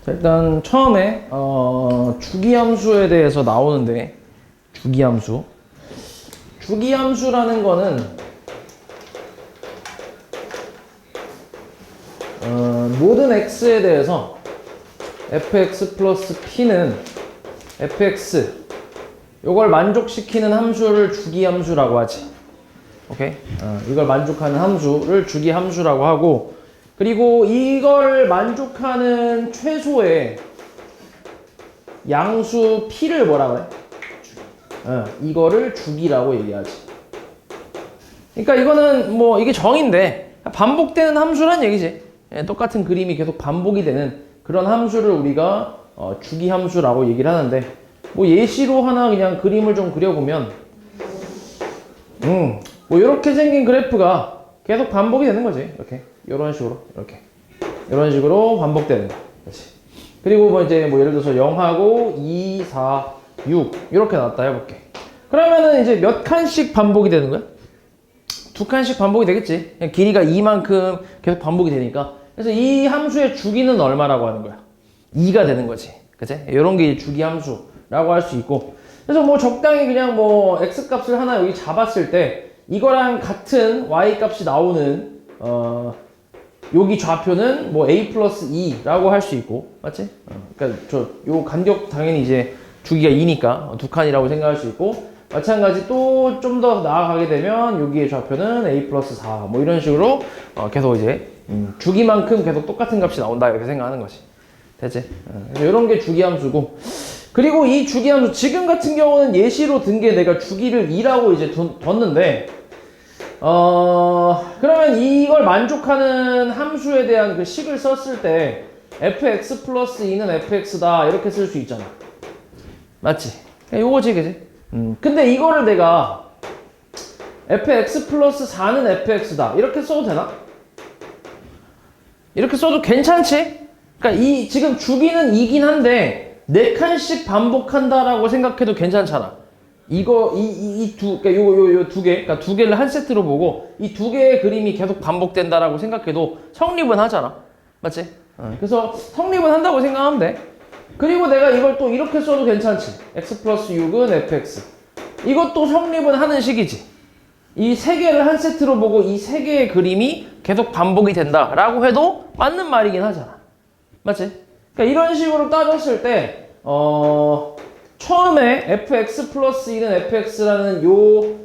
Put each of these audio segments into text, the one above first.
자, 일단 처음에 주기함수에 대해서 나오는데 주기함수라는 거는 모든 x에 대해서 fx 플러스 p는 fx 요걸 만족시키는 함수를 주기함수라고 하지. 오케이? 이걸 만족하는 함수를 주기함수라고 하고, 그리고 이걸 만족하는 최소의 양수 p를 뭐라 그래? 이거를 주기라고 얘기하지. 그러니까 이거는 뭐 이게 정의인데 반복되는 함수란 얘기지. 똑같은 그림이 계속 반복이 되는 그런 함수를 우리가 주기함수라고 얘기를 하는데, 뭐 예시로 하나 그냥 그림을 좀 그려보면 뭐 이렇게 생긴 그래프가 계속 반복이 되는 거지. 이렇게 이런 식으로 이런 식으로 반복되는 거. 그렇지. 그리고 뭐 이제 뭐 예를 들어서 0하고 2, 4, 6 이렇게 나왔다 해볼게. 그러면은 이제 몇 칸씩 반복이 되는 거야? 2칸씩 반복이 되겠지. 그냥 길이가 2만큼 계속 반복이 되니까. 그래서 이 함수의 주기는 얼마라고 하는 거야? 2가 되는 거지. 그치? 이런 게 주기 함수라고 할 수 있고. 그래서 뭐 적당히 그냥 뭐 x 값을 하나 여기 잡았을 때 이거랑 같은 y 값이 나오는 여기 좌표는 뭐 a 플러스 2라고 할 수 있고, 맞지? 그러니까 요 간격 당연히 이제 주기가 2니까 2칸이라고 생각할 수 있고, 마찬가지 또 좀 더 나아가게 되면 여기의 좌표는 a 플러스 4 뭐 이런 식으로 계속 이제 주기만큼 계속 똑같은 값이 나온다 이렇게 생각하는 거지. 됐지? 그래서 이런 게 주기함수고, 그리고 이 주기함수 지금 같은 경우는 예시로 든 게 내가 주기를 2라고 이제 뒀는데, 그러면 이걸 만족하는 함수에 대한 그 식을 썼을 때 fx 플러스 2는 fx다 이렇게 쓸 수 있잖아. 맞지? 요거지, 그지? 근데 이거를 내가 fx 플러스 4는 fx다 이렇게 써도 되나? 이렇게 써도 괜찮지? 그러니까 이 지금 주기는 2긴 한데 4칸씩 반복한다라고 생각해도 괜찮잖아. 이거 그러니까 요 두 개, 그러니까 두 개를 한 세트로 보고 이 두 개의 그림이 계속 반복된다라고 생각해도 성립은 하잖아. 맞지? 그래서 성립은 한다고 생각하면 돼. 그리고 내가 이걸 또 이렇게 써도 괜찮지. x 플러스 6은 fx. 이것도 성립은 하는 식이지. 이 세 개를 한 세트로 보고 이 세 개의 그림이 계속 반복이 된다라고 해도 맞는 말이긴 하잖아. 맞지? 그러니까 이런 식으로 따졌을 때 처음에 fx 플러스 2는 fx라는 요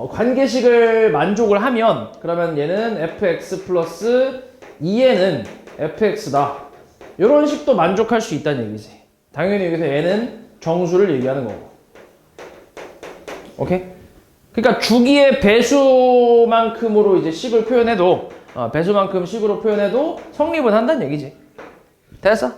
관계식을 만족을 하면, 그러면 얘는 fx 플러스 2에는 fx다. 이런 식도 만족할 수 있다는 얘기지. 당연히 여기서 얘는 정수를 얘기하는 거고. 오케이? 그러니까 주기의 배수만큼으로 이제 식을 표현해도 배수만큼 식으로 표현해도 성립은 한다는 얘기지. 됐어?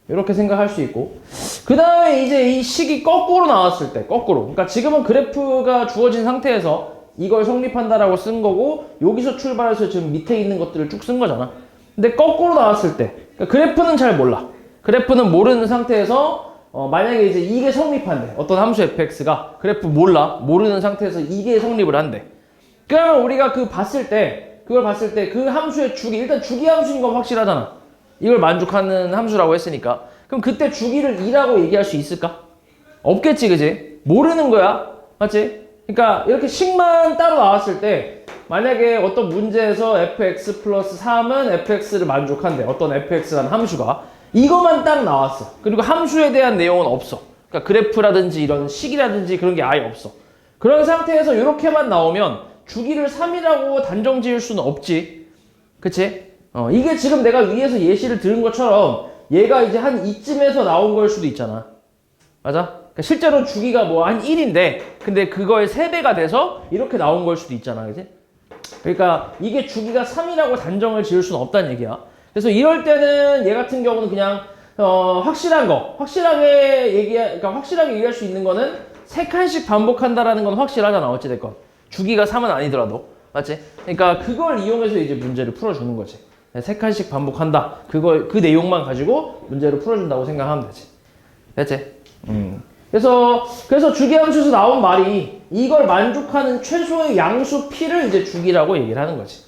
이렇게 생각할 수 있고, 그 다음에 이제 이 식이 거꾸로 나왔을 때, 거꾸로. 그러니까 지금은 그래프가 주어진 상태에서 이걸 성립한다라고 쓴 거고, 여기서 출발해서 지금 밑에 있는 것들을 쭉 쓴 거잖아. 근데 거꾸로 나왔을 때, 그러니까 그래프는 잘 몰라. 그래프는 모르는 상태에서 만약에 이제 이게 성립한대. 어떤 함수 fx가 그래프 모르는 상태에서 이게 성립을 한대. 그러면 우리가 그걸 봤을 때 그 함수의 주기, 일단 주기 함수인 건 확실하잖아. 이걸 만족하는 함수라고 했으니까. 그럼 그때 주기를 2라고 얘기할 수 있을까? 없겠지, 그지? 모르는 거야. 맞지? 그러니까 이렇게 식만 따로 나왔을 때 만약에 어떤 문제에서 fx 플러스 3은 fx를 만족한대. 어떤 fx라는 함수가. 이것만 딱 나왔어. 그리고 함수에 대한 내용은 없어. 그러니까 그래프라든지 이런 식이라든지 그런 게 아예 없어. 그런 상태에서 이렇게만 나오면 주기를 3이라고 단정 지을 수는 없지. 그치? 이게 지금 내가 위에서 예시를 들은 것처럼 얘가 이제 한 이쯤에서 나온 걸 수도 있잖아. 맞아? 그러니까 실제로 주기가 뭐 한 1인데 근데 그거의 3배가 돼서 이렇게 나온 걸 수도 있잖아. 그치? 그러니까 이게 주기가 3이라고 단정을 지을 수는 없다는 얘기야. 그래서 이럴 때는 얘 같은 경우는 그냥 확실하게 얘기할 수 있는 거는 3칸씩 반복한다라는 건 확실하잖아. 어찌됐건 주기가 3은 아니더라도. 맞지? 그러니까 그걸 이용해서 이제 문제를 풀어주는 거지. 3칸씩 반복한다. 그 내용만 가지고 문제를 풀어준다고 생각하면 되지. 됐지? 그래서 주기함수에서 나온 말이 이걸 만족하는 최소의 양수 p를 이제 주기라고 얘기를 하는 거지.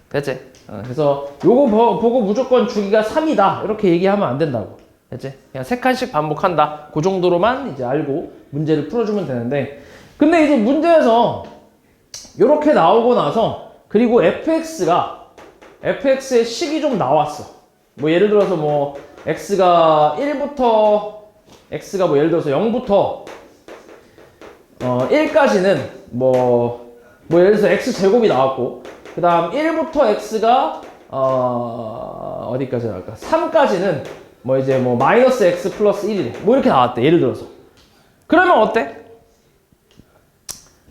됐지? 그래서 요거 보고 무조건 주기가 3이다 이렇게 얘기하면 안 된다고. 됐지? 그냥 3칸씩 반복한다. 그 정도로만 이제 알고 문제를 풀어주면 되는데, 근데 이제 문제에서 요렇게 나오고 나서, 그리고 fx의 식이 좀 나왔어. 뭐 예를 들어서 뭐 x가 1부터 x가 뭐 예를 들어서 0부터 1까지는 뭐 예를 들어서 x제곱이 나왔고, 그 다음 1부터 x가 어디까지 나올까? 3까지는 뭐 이제 뭐 마이너스 x 플러스 1이래. 뭐 이렇게 나왔대. 예를 들어서. 그러면 어때?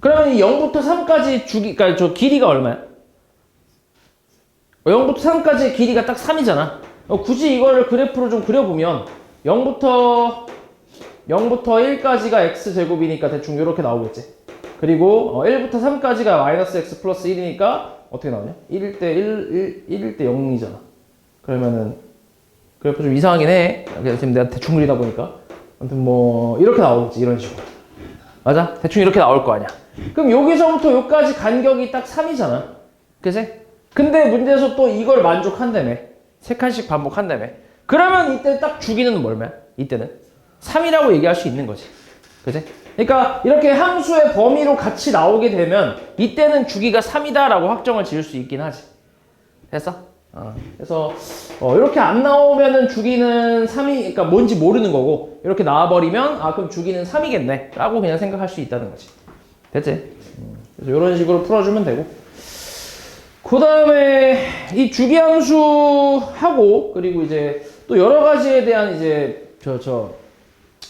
그러면 이 0부터 3까지 그러니까 저 길이가 얼마야? 0부터 3까지의 길이가 딱 3이잖아. 굳이 이거를 그래프로 좀 그려보면 0부터 1까지가 x제곱이니까 대충 이렇게 나오겠지. 그리고 1부터 3까지가 마이너스 x 플러스 1이니까 어떻게 나오냐? 1일 때 1일 때 0이잖아. 그러면은 그래프 좀 이상하긴 해. 지금 내가 대충 그리다 보니까. 아무튼 뭐 이렇게 나오겠지. 이런 식으로. 맞아? 대충 이렇게 나올 거 아니야. 그럼 여기서부터 여기까지 간격이 딱 3이잖아. 그치? 근데 문제에서 또 이걸 만족한다며. 3칸씩 반복한다며. 그러면 이때 딱 주기는 뭐야? 이때는 3이라고 얘기할 수 있는 거지. 그치? 그러니까 이렇게 함수의 범위로 같이 나오게 되면 이때는 주기가 3이다 라고 확정을 지을 수 있긴 하지. 됐어? 그래서 이렇게 안 나오면은 주기는 3이, 그러니까 뭔지 모르는 거고, 이렇게 나와버리면 그럼 주기는 3이겠네 라고 그냥 생각할 수 있다는 거지. 됐지? 그래서 이런 식으로 풀어주면 되고, 그 다음에 이 주기함수하고, 그리고 이제 또 여러 가지에 대한 이제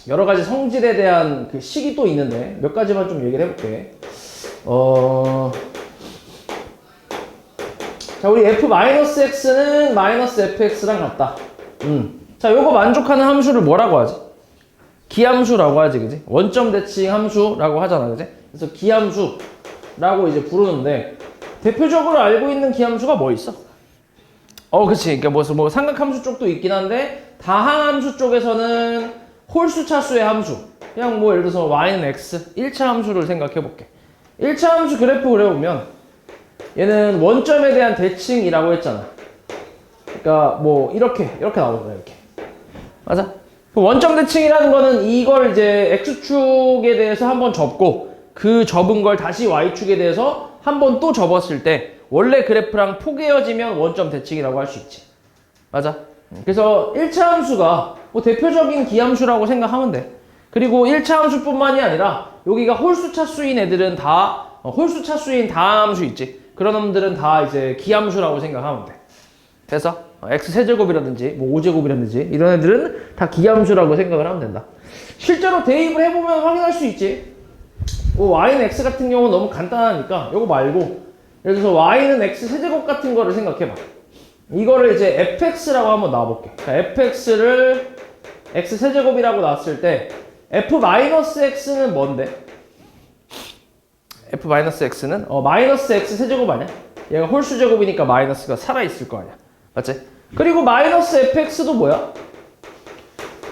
여러 가지 성질에 대한 그 식이 또 있는데 몇 가지만 좀 얘기를 해볼게. 자, 우리 f-x는 -fx랑 같다. 자, 요거 만족하는 함수를 뭐라고 하지? 기함수라고 하지, 그지? 원점 대칭 함수라고 하잖아, 그지? 그래서 기함수라고 이제 부르는데, 대표적으로 알고 있는 기함수가 뭐 있어? 그치. 그러니까 뭐 삼각함수 쪽도 있긴 한데, 다항함수 쪽에서는 홀수 차수의 함수. 그냥 뭐 예를 들어서 y는 x, 1차 함수를 생각해 볼게. 1차 함수 그래프 그려보면, 얘는 원점에 대한 대칭이라고 했잖아. 그러니까 뭐 이렇게 나오잖아. 이렇게. 맞아? 원점 대칭이라는 거는 이걸 이제 x축에 대해서 한번 접고, 그 접은 걸 다시 y축에 대해서 한번 또 접었을 때 원래 그래프랑 포개어지면 원점 대칭이라고 할 수 있지. 맞아? 그래서 1차 함수가 뭐 대표적인 기함수라고 생각하면 돼. 그리고 1차 함수뿐만이 아니라 여기가 홀수 차수인 애들은 다 홀수 차수인 다함수 있지. 그런 놈들은 다 이제 기함수라고 생각하면 돼. 그래서 x세제곱이라든지 뭐 5제곱이라든지 이런 애들은 다 기함수라고 생각을 하면 된다. 실제로 대입을 해보면 확인할 수 있지. 뭐 y는 x 같은 경우는 너무 간단하니까 이거 말고, 예를 들어서 y는 x세제곱 같은 거를 생각해봐. 이거를 이제 fx라고 한번 놔볼게. 그러니까 fx를 x세제곱이라고 놨을 때 f-x는 뭔데? f-x는 마이너스 x 세제곱 아니야? 얘가 홀수 제곱이니까 마이너스가 살아있을 거 아니야. 맞지? 그리고 마이너스 fx도 뭐야?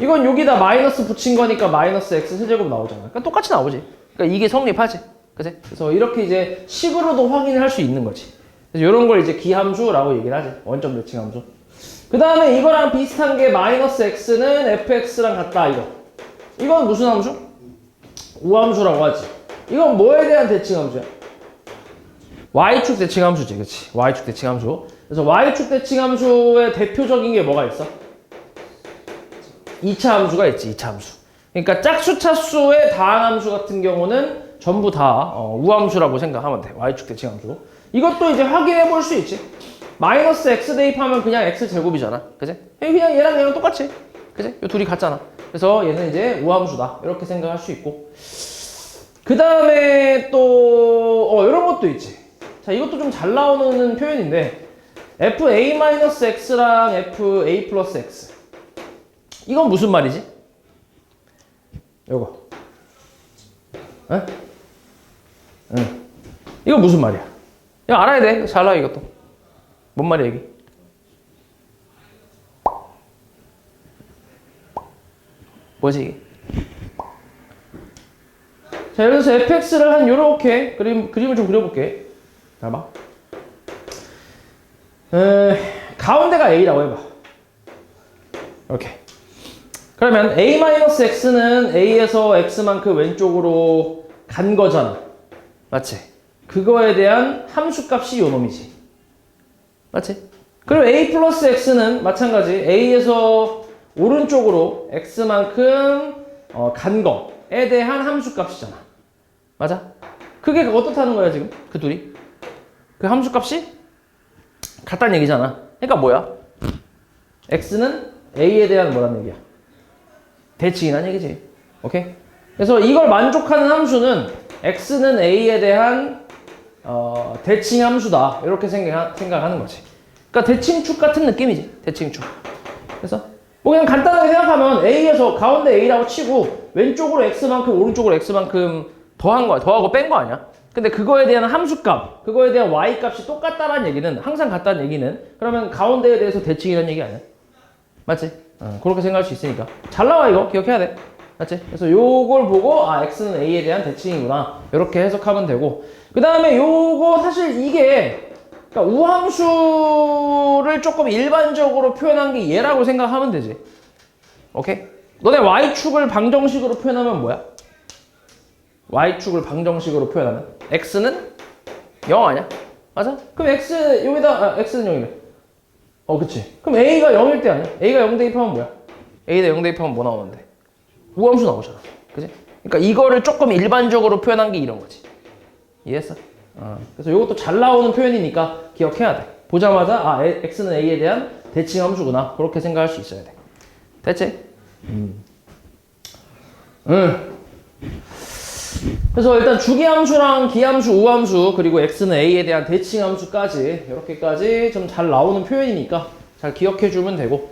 이건 여기다 마이너스 붙인 거니까 마이너스 x 세제곱 나오잖아. 그러니까 똑같이 나오지. 그러니까 이게 성립하지. 그치? 그래서 이렇게 이제 식으로도 확인을 할 수 있는 거지. 그래서 이런 걸 이제 기함수라고 얘기를 하지. 원점 대칭 함수. 그 다음에 이거랑 비슷한 게 마이너스 x는 fx랑 같다. 이건 무슨 함수? 우함수라고 하지. 이건 뭐에 대한 대칭 함수야? y축 대칭 함수지. 그치? y축 대칭 함수. 그래서 y축 대칭 함수의 대표적인 게 뭐가 있어? 2차 함수가 있지. 2차 함수. 그러니까 짝수 차수의 다항함수 같은 경우는 전부 다 우함수라고 생각하면 돼. y축 대칭 함수. 이것도 이제 확인해 볼 수 있지. 마이너스 x 대입하면 그냥 x 제곱이잖아. 그치? 그냥 얘랑 똑같이. 그치? 이 둘이 같잖아. 그래서 얘는 이제 우함수다. 이렇게 생각할 수 있고. 그 다음에 또 이런 것도 있지. 자, 이것도 좀 잘 나오는 표현인데, fa-x랑 fa 플러스 x. 이건 무슨 말이지? 요거. 에? 응. 이거 무슨 말이야? 이거 알아야 돼. 잘 나와, 이것도. 뭔 말이야, 이게? 뭐지, 이게? 자, 예를 들어서 fx를 한 요렇게 그림을 좀 그려볼게. 잘 봐. 가운데가 A라고 해봐. 이렇게. 그러면 A-X는 A에서 X만큼 왼쪽으로 간 거잖아. 맞지? 그거에 대한 함수값이 요 놈이지. 맞지? 그리고 A 플러스 X는 마찬가지. A에서 오른쪽으로 X만큼 간 거에 대한 함수값이잖아. 맞아? 그게 어떻다는 거야, 지금? 그 둘이? 그 함수값이 같다는 얘기잖아. 그러니까 뭐야? X는 A에 대한 뭐란 얘기야? 대칭이란 얘기지. 오케이? 그래서 이걸 만족하는 함수는 X는 A에 대한 대칭 함수다. 이렇게 생각하는 거지. 그러니까 대칭축 같은 느낌이지. 대칭축. 그래서 뭐 그냥 간단하게 생각하면 A에서 가운데 A라고 치고 왼쪽으로 X만큼 오른쪽으로 X만큼 더한 거야. 더하고 뺀 거 아니야? 근데 그거에 대한 함수값, 그거에 대한 Y값이 똑같다라는 얘기는 항상 같다는 얘기는 그러면 가운데에 대해서 대칭이라는 얘기 아니야? 맞지? 그렇게 생각할 수 있으니까 잘 나와. 이거 기억해야 돼. 맞지? 그래서 요걸 보고 X는 A에 대한 대칭이구나 이렇게 해석하면 되고, 그 다음에 요거 사실 이게 그러니까 우함수를 조금 일반적으로 표현한 게 얘라고 생각하면 되지. 오케이? 너네 Y축을 방정식으로 표현하면 뭐야? Y축을 방정식으로 표현하면 X는 0 아니야? 맞아? 그럼 X 여기다 X는 0이래. 그치. 그럼 A가 0일 때 아니야? A가 0 대입하면 뭐야? A가 0 대입하면 뭐 나오는데? 우함수 나오잖아. 그치? 그러니까 이거를 조금 일반적으로 표현한 게 이런 거지. 이해했어? 그래서 이것도 잘 나오는 표현이니까 기억해야 돼. 보자마자 X는 A에 대한 대칭 함수구나. 그렇게 생각할 수 있어야 돼. 됐지? 그래서 일단 주기함수랑 기함수, 우함수, 그리고 X는 A에 대한 대칭 함수까지 이렇게까지 좀 잘 나오는 표현이니까 잘 기억해 주면 되고,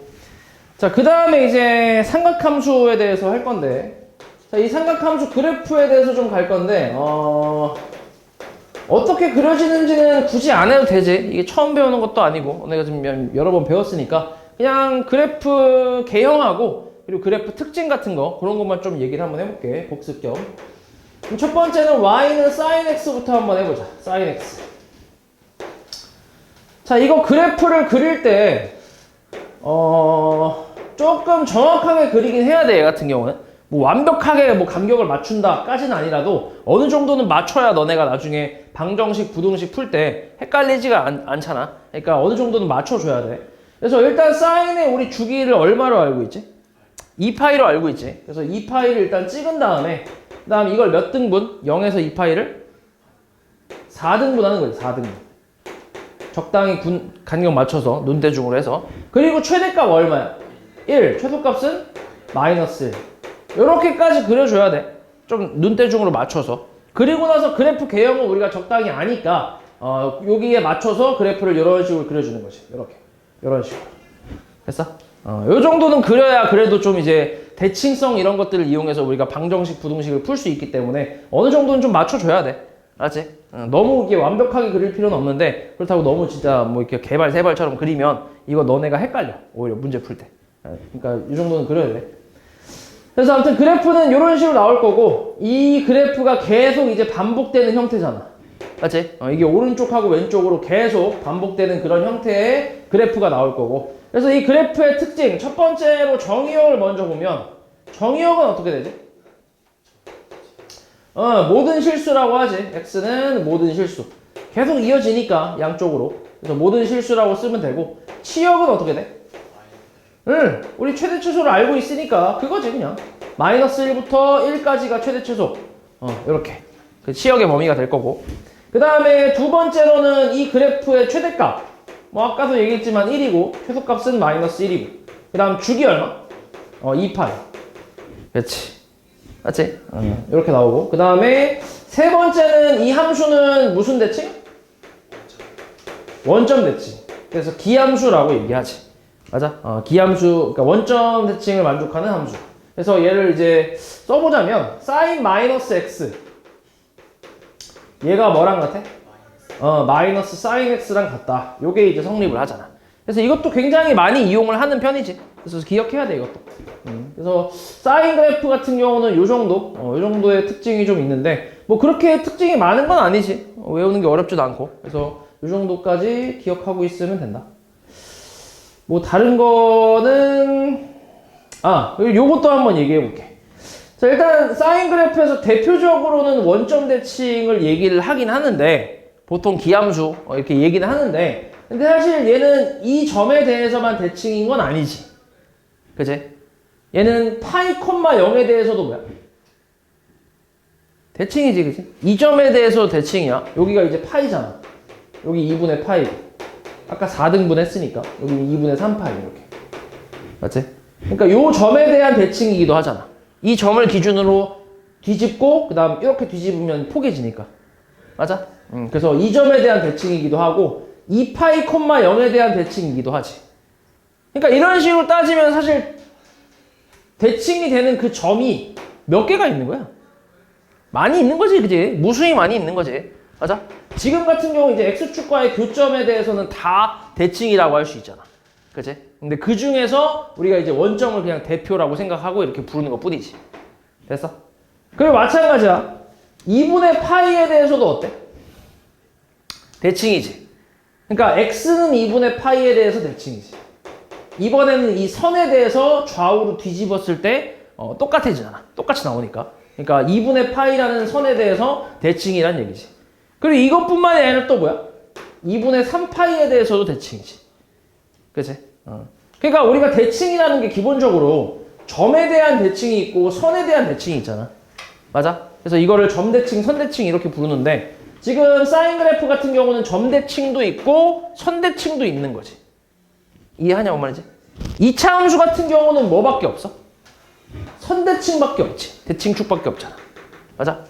자, 그 다음에 이제 삼각함수에 대해서 할 건데, 자, 이 삼각함수 그래프에 대해서 좀 갈 건데, 어떻게 그려지는지는 굳이 안 해도 되지. 이게 처음 배우는 것도 아니고 내가 지금 여러 번 배웠으니까 그냥 그래프 개형하고 그리고 그래프 특징 같은 거 그런 것만 좀 얘기를 한번 해볼게. 복습 겸. 그럼 첫 번째는 y는 sin x부터 한번 해보자. sin x. 자, 이거 그래프를 그릴 때 조금 정확하게 그리긴 해야 돼. 얘 같은 경우는 뭐 완벽하게 뭐 간격을 맞춘다까지는 아니라도 어느 정도는 맞춰야 너네가 나중에 방정식, 부등식 풀 때 헷갈리지가 않잖아. 그러니까 어느 정도는 맞춰줘야 돼. 그래서 일단 사인의 우리 주기를 얼마로 알고 있지? 2파이로 알고 있지. 그래서 2파이를 일단 찍은 다음에 그 다음 이걸 몇 등분? 0에서 2파이를 4등분 하는 거지. 4등분. 적당히 간격 맞춰서 눈대중으로 해서. 그리고 최대값 얼마야? 1. 최소값은 마이너스 1. 요렇게까지 그려줘야 돼. 좀 눈대중으로 맞춰서. 그리고 나서 그래프 개형은 우리가 적당히 아니까 여기에 맞춰서 그래프를 이런 식으로 그려주는 거지. 이렇게. 이런 식으로. 됐어? 요 정도는 그려야 그래도 좀 이제 대칭성 이런 것들을 이용해서 우리가 방정식, 부등식을 풀 수 있기 때문에 어느 정도는 좀 맞춰줘야 돼. 알았지? 너무 이게 완벽하게 그릴 필요는 없는데 그렇다고 너무 진짜 뭐 이렇게 개발, 세발처럼 그리면 이거 너네가 헷갈려. 오히려 문제 풀 때. 그러니까 이 정도는 그려야 돼. 그래서 아무튼 그래프는 이런 식으로 나올 거고, 이 그래프가 계속 이제 반복되는 형태잖아. 맞지? 이게 오른쪽하고 왼쪽으로 계속 반복되는 그런 형태의 그래프가 나올 거고, 그래서 이 그래프의 특징, 첫 번째로 정의역을 먼저 보면, 정의역은 어떻게 되지? 모든 실수라고 하지. x는 모든 실수. 계속 이어지니까 양쪽으로. 그래서 모든 실수라고 쓰면 되고, 치역은 어떻게 돼? 우리 최대 최소를 알고 있으니까 그거지 그냥. 마이너스 1부터 1까지가 최대 최소. 이렇게. 그 치역의 범위가 될 거고. 그 다음에 두 번째로는 이 그래프의 최대값. 뭐 아까도 얘기했지만 1이고 최소값은 마이너스 1이고. 그 다음 주기 얼마? 2파이. 그렇지. 맞지? 이렇게 나오고. 그 다음에 세 번째는 이 함수는 무슨 대칭? 원점 대칭. 그래서 기함수라고 얘기하지. 맞아? 기함수, 그러니까 원점 대칭을 만족하는 함수. 그래서 얘를 이제 써보자면 sin 마이너스 x. 얘가 뭐랑 같아? 마이너스 sin x랑 같다. 요게 이제 성립을 하잖아. 그래서 이것도 굉장히 많이 이용을 하는 편이지. 그래서 기억해야 돼, 이것도. 그래서 사인 그래프 같은 경우는 요 정도, 요 정도의 특징이 좀 있는데 뭐 그렇게 특징이 많은 건 아니지. 외우는 게 어렵지도 않고. 그래서 이 정도까지 기억하고 있으면 된다. 뭐 다른 거는 요것도 한번 얘기해 볼게. 자, 일단 사인 그래프에서 대표적으로는 원점 대칭을 얘기를 하긴 하는데 보통 기함수 이렇게 얘기는 하는데 근데 사실 얘는 이 점에 대해서만 대칭인 건 아니지. 그치? 얘는 파이, 0에 대해서도 뭐야? 대칭이지, 그치? 이 점에 대해서 대칭이야. 여기가 이제 파이잖아. 여기 2분의 파이. 아까 4등분 했으니까. 여기 2분의 3파이, 이렇게. 맞지? 그러니까 요 점에 대한 대칭이기도 하잖아. 이 점을 기준으로 뒤집고, 그 다음 이렇게 뒤집으면 포개지니까. 맞아? 그래서 이 점에 대한 대칭이기도 하고, 2파이, 0에 대한 대칭이기도 하지. 그러니까 이런 식으로 따지면 사실 대칭이 되는 그 점이 몇 개가 있는 거야? 많이 있는 거지, 그지? 무수히 많이 있는 거지. 맞아? 지금 같은 경우 이제 X축과의 교점에 대해서는 다 대칭이라고 할 수 있잖아. 그치? 근데 그 중에서 우리가 이제 원점을 그냥 대표라고 생각하고 이렇게 부르는 것 뿐이지. 됐어? 그리고 마찬가지야. 2분의 파이에 대해서도 어때? 대칭이지. 그러니까 X는 2분의 파이에 대해서 대칭이지. 이번에는 이 선에 대해서 좌우로 뒤집었을 때 똑같아지잖아. 똑같이 나오니까. 그러니까 2분의 파이라는 선에 대해서 대칭이란 얘기지. 그리고 이것뿐만이 아니라 또 뭐야? 2분의 3파이에 대해서도 대칭이지. 그치? 그러니까 우리가 대칭이라는 게 기본적으로 점에 대한 대칭이 있고 선에 대한 대칭이 있잖아. 맞아? 그래서 이거를 점대칭, 선대칭 이렇게 부르는데 지금 사인 그래프 같은 경우는 점대칭도 있고 선대칭도 있는 거지. 이해하냐, 뭔 말이지? 2차 함수 같은 경우는 뭐밖에 없어? 선대칭밖에 없지. 대칭축밖에 없잖아. 맞아?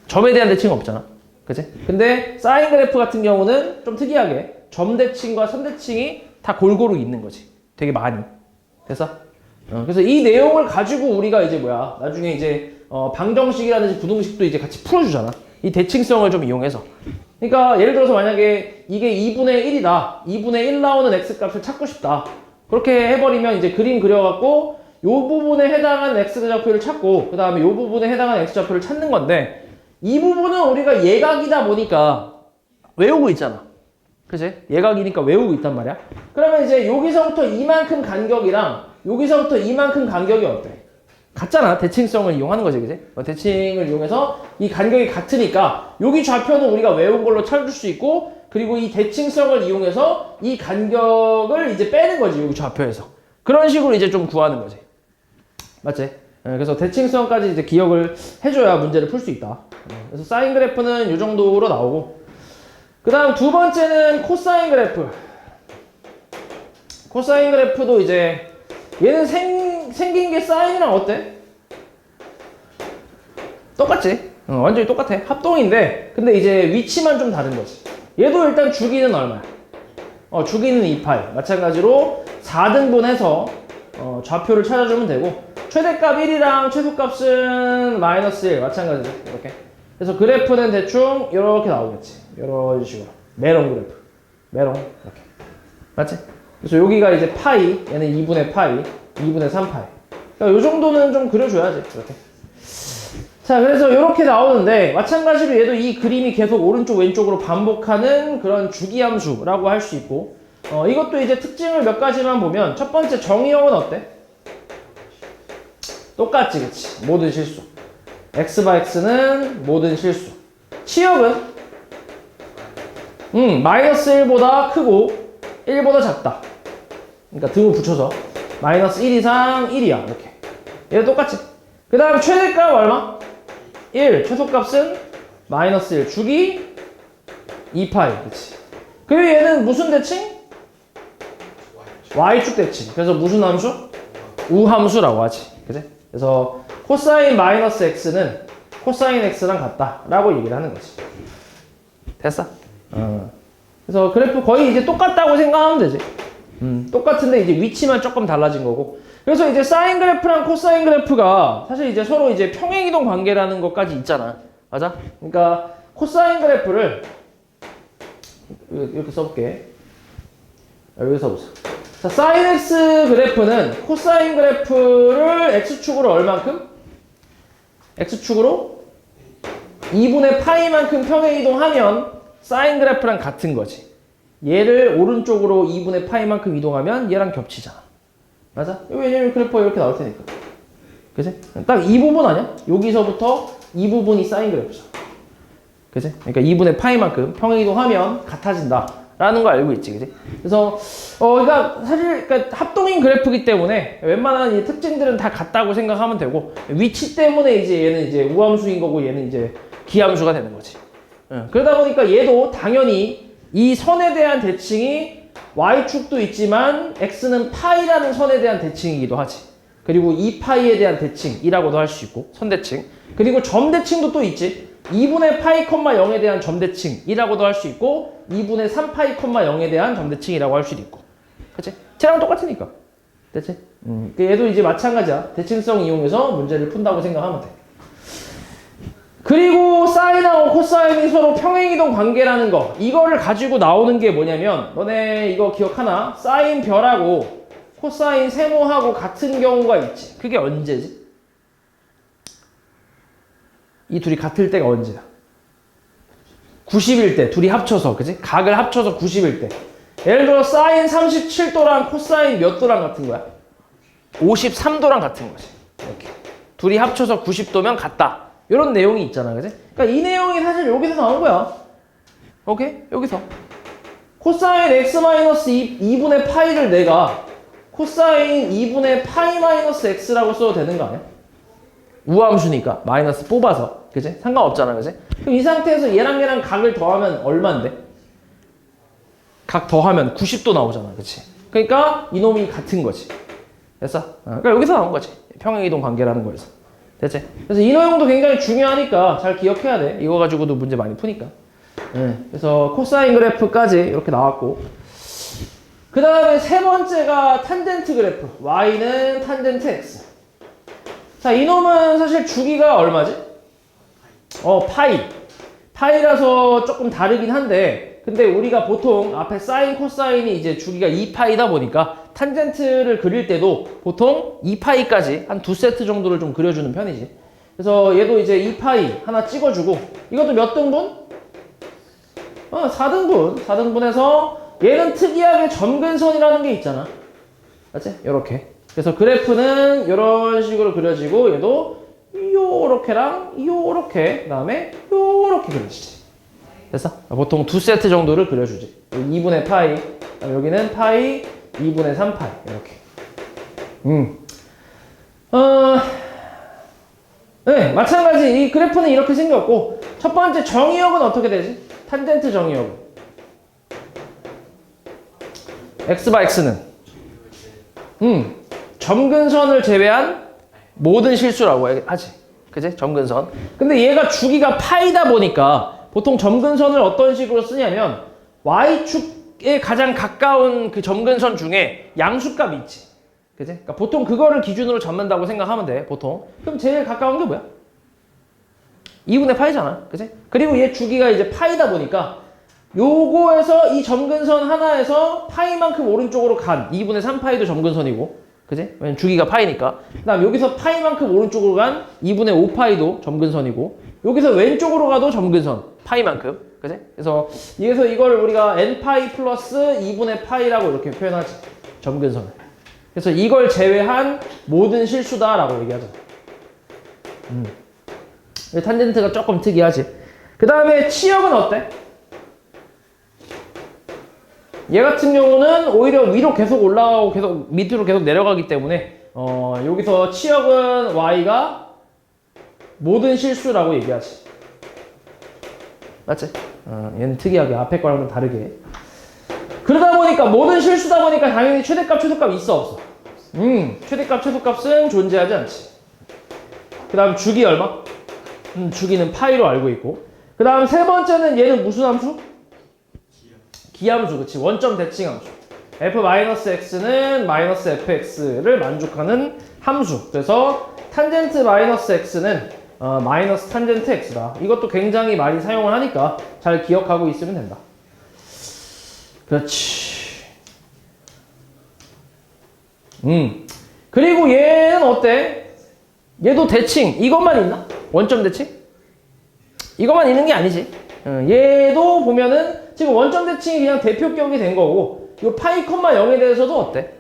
점에 대한 대칭은 없잖아. 그치? 근데 사인 그래프 같은 경우는 좀 특이하게 점대칭과 선대칭이 다 골고루 있는 거지. 되게 많이. 됐어? 그래서 이 내용을 가지고 우리가 이제 뭐야, 나중에 이제 방정식이라든지 부등식도 이제 같이 풀어주잖아. 이 대칭성을 좀 이용해서. 그러니까 예를 들어서 만약에 이게 2분의 1이다. 2분의 1 나오는 x값을 찾고 싶다. 그렇게 해버리면 이제 그림 그려갖고 요 부분에 해당하는 x좌표를 찾고 그 다음에 요 부분에 해당하는 x좌표를 찾는 건데 이 부분은 우리가 예각이다 보니까 외우고 있잖아. 그치? 예각이니까 외우고 있단 말이야. 그러면 이제 여기서부터 이만큼 간격이랑 여기서부터 이만큼 간격이 어때? 같잖아. 대칭성을 이용하는 거지, 그치? 대칭을 이용해서 이 간격이 같으니까 여기 좌표는 우리가 외운 걸로 찾을 수 있고 그리고 이 대칭성을 이용해서 이 간격을 이제 빼는 거지, 여기 좌표에서. 그런 식으로 이제 좀 구하는 거지. 맞지? 그래서 대칭성까지 이제 기억을 해줘야 문제를 풀 수 있다. 그래서 사인 그래프는 이 정도로 나오고 그 다음 두 번째는 코사인 그래프. 코사인 그래프도 이제 얘는 생긴 게 사인이랑 어때? 똑같지? 완전히 똑같아. 합동인데 근데 이제 위치만 좀 다른 거지. 얘도 일단 주기는 얼마야? 주기는 2파이. 마찬가지로 4등분해서 좌표를 찾아주면 되고 최대값 1이랑 최소값은 마이너스 1 마찬가지죠. 이렇게. 그래서 그래프는 대충 이렇게 나오겠지. 이런 식으로. 메롱 그래프. 메롱 이렇게. 맞지? 그래서 여기가 이제 파이, 얘는 2분의 파이, 2분의 3파이. 그러니까 이 정도는 좀 그려줘야지. 이렇게. 자, 그래서 이렇게 나오는데 마찬가지로 얘도 이 그림이 계속 오른쪽 왼쪽으로 반복하는 그런 주기함수라고 할 수 있고 이것도 이제 특징을 몇 가지만 보면 첫 번째 정의형은 어때? 똑같지, 그치? 모든 실수. x/x는 모든 실수. 치역은 마이너스 1보다 크고 1보다 작다. 그러니까 등을 붙여서 마이너스 1 이상 1이야. 이렇게. 얘도 똑같지. 그 다음 최대값 얼마? 1. 최소값은 마이너스 1. 주기 2파이. 그치. 그리고 얘는 무슨 대칭? y축 대칭. 그래서 무슨 함수? 우함수라고 하지. 그치? 그래서 코사인 마이너스 x는 코사인 x랑 같다라고 얘기를 하는 거지. 됐어? 그래서 그래프 거의 이제 똑같다고 생각하면 되지. 똑같은데 이제 위치만 조금 달라진 거고. 그래서 이제 사인 그래프랑 코사인 그래프가 사실 이제 서로 이제 평행이동 관계라는 것까지 있잖아. 맞아? 그러니까 코사인 그래프를 이렇게 써볼게. 여기 써보자. 자, 사인 x 그래프는 코사인 그래프를 x축으로 얼만큼? x축으로 2분의 파이만큼 평행이동하면 사인 그래프랑 같은 거지. 얘를 오른쪽으로 2분의 파이만큼 이동하면 얘랑 겹치잖아. 맞아? 왜냐면 그래프가 이렇게 나올 테니까. 그치? 딱 이 부분 아니야? 여기서부터 이 부분이 사인 그래프잖아. 그치? 그러니까 2분의 파이만큼 평행이동하면 같아진다. 라는 거 알고 있지, 그치? 그래서, 그러니까 사실, 그러니까 합동인 그래프이기 때문에 웬만한 이 특징들은 다 같다고 생각하면 되고, 위치 때문에 이제 얘는 이제 우함수인 거고 얘는 이제 기함수가 되는 거지. 그러다 보니까 얘도 당연히 이 선에 대한 대칭이 y축도 있지만 x는 파이라는 선에 대한 대칭이기도 하지. 그리고 2파이에 대한 대칭이라고도 할 수 있고, 선대칭. 그리고 점대칭도 또 있지. 2분의 파이, 0에 대한 점대칭이라고도 할 수 있고 2분의 3파이, 0에 대한 점대칭이라고 할 수도 있고. 그치? 쟤랑 똑같으니까. 됐지? 얘도 이제 마찬가지야. 대칭성 이용해서 문제를 푼다고 생각하면 돼. 그리고 사인하고 코사인이 서로 평행이동 관계라는 거. 이거를 가지고 나오는 게 뭐냐면 너네 이거 기억하나? 사인 별하고 코사인 세모하고 같은 경우가 있지. 그게 언제지? 이 둘이 같을 때가 언제야? 90일 때 둘이 합쳐서, 그치? 각을 합쳐서 90일 때. 예를 들어 사인 37도랑 코사인 몇 도랑 같은 거야? 53도랑 같은 거지. 이렇게 둘이 합쳐서 90도면 같다. 이런 내용이 있잖아, 그치? 그러니까 이 내용이 사실 여기서 나온 거야. 오케이? 여기서 코사인 x-2분의 파이를 내가 코사인 2분의 파이 마이너스 x라고 써도 되는 거 아니야? 우함수니까 마이너스 뽑아서, 그치? 상관없잖아, 그치? 그럼 이 상태에서 얘랑 각을 더하면 얼마인데? 각 더하면 90도 나오잖아, 그치? 그러니까 이놈이 같은 거지. 됐어? 그러니까 여기서 나온 거지. 평행이동 관계라는 거에서. 됐지? 그래서 이 내용도 굉장히 중요하니까 잘 기억해야 돼. 이거 가지고도 문제 많이 푸니까. 그래서 코사인 그래프까지 이렇게 나왔고, 그 다음에 세 번째가 탄젠트 그래프. y는 탄젠트 x. 자, 이놈은 사실 주기가 얼마지? 파이. 파이라서 조금 다르긴 한데, 근데 우리가 보통 앞에 사인, 코사인이 이제 주기가 2파이다 보니까 탄젠트를 그릴 때도 보통 2파이까지 한 두 세트 정도를 좀 그려주는 편이지. 그래서 얘도 이제 2파이 하나 찍어주고, 이것도 몇 등분? 4등분. 4등분해서 얘는 특이하게 점근선이라는 게 있잖아. 맞지? 요렇게. 그래서 그래프는 이런 식으로 그려지고 얘도 요렇게랑 요렇게 그다음에 요렇게 그려지지. 됐어? 보통 두 세트 정도를 그려주지. 2분의 파이, 여기는 파이, 2분의 3파이 이렇게. 네, 마찬가지. 이 그래프는 이렇게 생겼고, 첫 번째 정의역은 어떻게 되지? 탄젠트 정의역은 x 바 x는 점근선을 제외한 모든 실수라고 하지. 그치? 점근선. 근데 얘가 주기가 파이다 보니까 보통 점근선을 어떤 식으로 쓰냐면 y축에 가장 가까운 그 점근선 중에 양수값이 있지. 그치? 그러니까 보통 그거를 기준으로 잡는다고 생각하면 돼. 보통. 그럼 제일 가까운 게 뭐야? 2분의 파이잖아. 그치? 그리고 얘 주기가 이제 파이다 보니까 요거에서 이 점근선 하나에서 파이만큼 오른쪽으로 간 2분의 3파이도 점근선이고, 그지? 왜냐면 주기가 파이니까. 그 다음 여기서 파이만큼 오른쪽으로 간 2분의 5파이도 점근선이고, 여기서 왼쪽으로 가도 점근선 파이만큼, 그지? 그래서 이걸 우리가 n파이 플러스 2분의 파이라고 이렇게 표현하지. 점근선을. 그래서 이걸 제외한 모든 실수다라고 얘기하잖아. 탄젠트가 조금 특이하지. 그 다음에 치역은 어때? 얘 같은 경우는 오히려 위로 계속 올라가고 계속 밑으로 계속 내려가기 때문에 여기서 치역은 y가 모든 실수라고 얘기하지. 맞지? 얘는 특이하게 앞에 거랑은 다르게. 그러다 보니까 모든 실수다 보니까 당연히 최대값, 최소값 있어 없어? 최대값, 최소값은 존재하지 않지. 그 다음 주기 얼마? 주기는 파이로 알고 있고. 그 다음 세 번째는 얘는 무슨 함수? 기함수, 그치? 원점 대칭 함수. f-x는 마이너스 fx를 만족하는 함수. 그래서 탄젠트 마이너스 x는 마이너스 탄젠트 x다. 이것도 굉장히 많이 사용을 하니까 잘 기억하고 있으면 된다. 그렇지. 그리고 얘는 어때? 얘도 대칭. 이것만 있나? 원점 대칭? 이것만 있는 게 아니지. 얘도 보면은 지금 원점 대칭이 그냥 대표격이 된 거고 요 파이, 0에 대해서도 어때?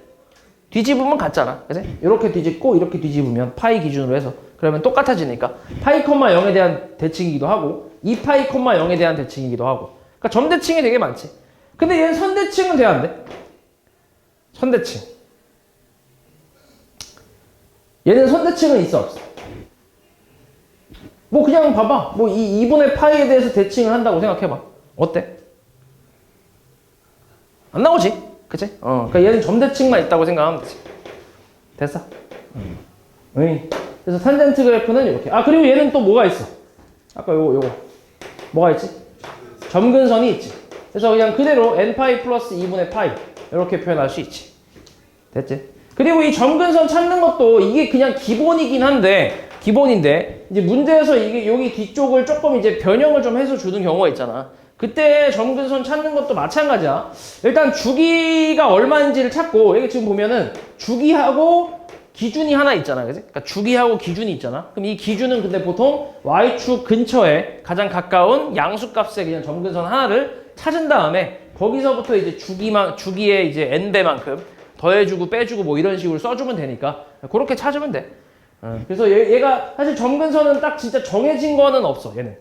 뒤집으면 같잖아. 그치? 이렇게 뒤집고 이렇게 뒤집으면 파이 기준으로 해서 그러면 똑같아지니까 파이, 0에 대한 대칭이기도 하고 2파이, 0에 대한 대칭이기도 하고 그러니까 점 대칭이 되게 많지. 근데 얘는 선 대칭은 돼야 안 돼? 선 대칭. 얘는 선 대칭은 있어 없어? 뭐 그냥 봐봐. 뭐 이 2분의 파이에 대해서 대칭을 한다고 생각해봐. 어때? 안 나오지? 그치? 그러니까 얘는 점 대칭만 있다고 생각하면 되지. 됐어? 그래서 탄젠트 그래프는 이렇게. 아, 그리고 얘는 또 뭐가 있어? 아까 요거. 뭐가 있지? 점근선이 있지. 그래서 그냥 그대로 n파이 플러스 2분의 파이 이렇게 표현할 수 있지. 됐지? 그리고 이 점근선 찾는 것도 이게 그냥 기본인데 이제 문제에서 이게 여기 뒤쪽을 조금 이제 변형을 좀 해서 주는 경우가 있잖아. 그때 점근선 찾는 것도 마찬가지야. 일단 주기가 얼마인지를 찾고 여기 지금 보면은 주기하고 기준이 하나 있잖아. 그치? 그러니까 주기하고 기준이 있잖아. 그럼 이 기준은 근데 보통 y축 근처에 가장 가까운 양수값의 그냥 점근선 하나를 찾은 다음에 거기서부터 이제 주기의 이제 n배만큼 더해주고 빼주고 뭐 이런 식으로 써주면 되니까 그렇게 찾으면 돼. 그래서 얘가 사실 점근선은 딱 진짜 정해진 거는 없어, 얘는.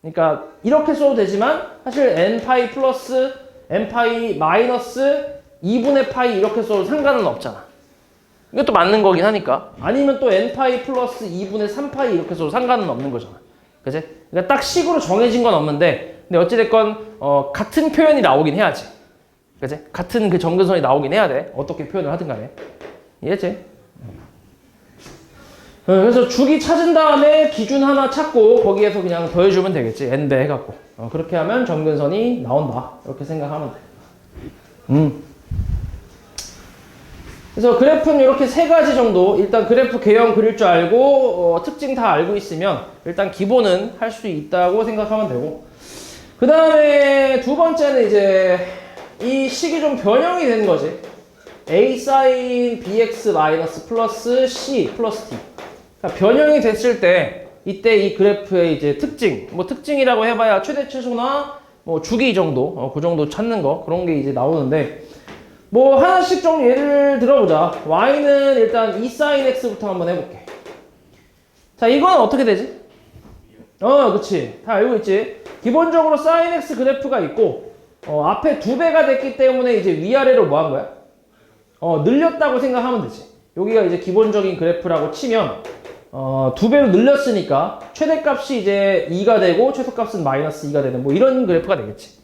그러니까 이렇게 써도 되지만 사실 n파이 플러스 n파이 마이너스 2분의 파이 이렇게 써도 상관은 없잖아. 이것도 맞는 거긴 하니까. 아니면 또 n파이 플러스 2분의 3파이 이렇게 써도 상관은 없는 거잖아. 그치? 그러니까 딱 식으로 정해진 건 없는데 근데 어찌됐건 같은 표현이 나오긴 해야지. 그치? 같은 그 점근선이 나오긴 해야 돼. 어떻게 표현을 하든 간에. 이해했지? 그래서 주기 찾은 다음에 기준 하나 찾고 거기에서 그냥 더해주면 되겠지. n배 해갖고. 그렇게 하면 점근선이 나온다. 이렇게 생각하면 돼. 그래서 그래프는 이렇게 세 가지 정도. 일단 그래프 개형 그릴 줄 알고 특징 다 알고 있으면 일단 기본은 할 수 있다고 생각하면 되고 그 다음에 두 번째는 이제 이 식이 좀 변형이 되는 거지. a sin bx 마이너스 플러스 c 플러스 t. 그러니까 변형이 됐을 때 이때 이 그래프의 이제 특징, 뭐 특징이라고 해봐야 최대 최소나 뭐 주기 정도, 그 정도 찾는 거 그런 게 이제 나오는데 뭐 하나씩 좀 예를 들어보자. y는 일단 2 sin x부터 한번 해볼게. 자, 이거는 어떻게 되지? 그치. 다 알고 있지. 기본적으로 sin x 그래프가 있고 앞에 2배가 됐기 때문에 이제 위아래로 뭐 한 거야? 늘렸다고 생각하면 되지. 여기가 이제 기본적인 그래프라고 치면 2배로 늘렸으니까 최대값이 이제 2가 되고 최소값은 마이너스 2가 되는 뭐 이런 그래프가 되겠지.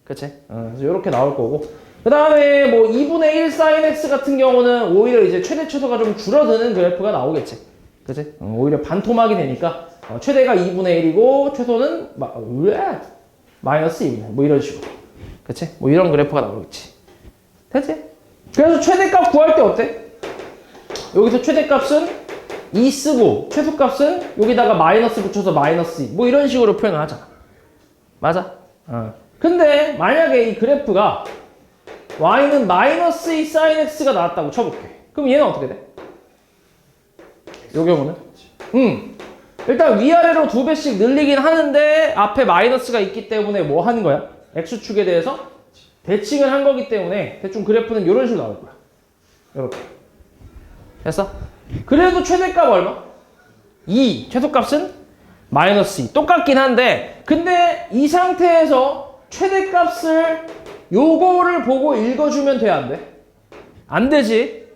그치? 그래서 이렇게 나올 거고 그 다음에 뭐 2분의 1 sin x 같은 경우는 오히려 이제 최대 최소가 좀 줄어드는 그래프가 나오겠지. 그치? 오히려 반토막이 되니까 최대가 2분의 1이고 최소는 마이너스 2분의 1 뭐 이런 식으로. 그치? 뭐 이런 그래프가 나오겠지. 됐지? 그래서 최대값 구할 때 어때? 여기서 최대값은 2 쓰고 최소값은 여기다가 마이너스 붙여서 마이너스 2 뭐 이런 식으로 표현을 하잖아. 맞아? 근데 만약에 이 그래프가 y는 마이너스 2 sin x가 나왔다고 쳐볼게. 그럼 얘는 어떻게 돼? 요 경우는? 일단 위아래로 2배씩 늘리긴 하는데 앞에 마이너스가 있기 때문에 뭐 하는 거야? x축에 대해서 대칭을 한 거기 때문에 대충 그래프는 이런 식으로 나올 거야. 이렇게. 됐어? 그래도 최대값 얼마? 2. 최소값은 마이너스 2. 똑같긴 한데 근데 이 상태에서 최대값을 요거를 보고 읽어주면 돼, 안 돼? 안 되지.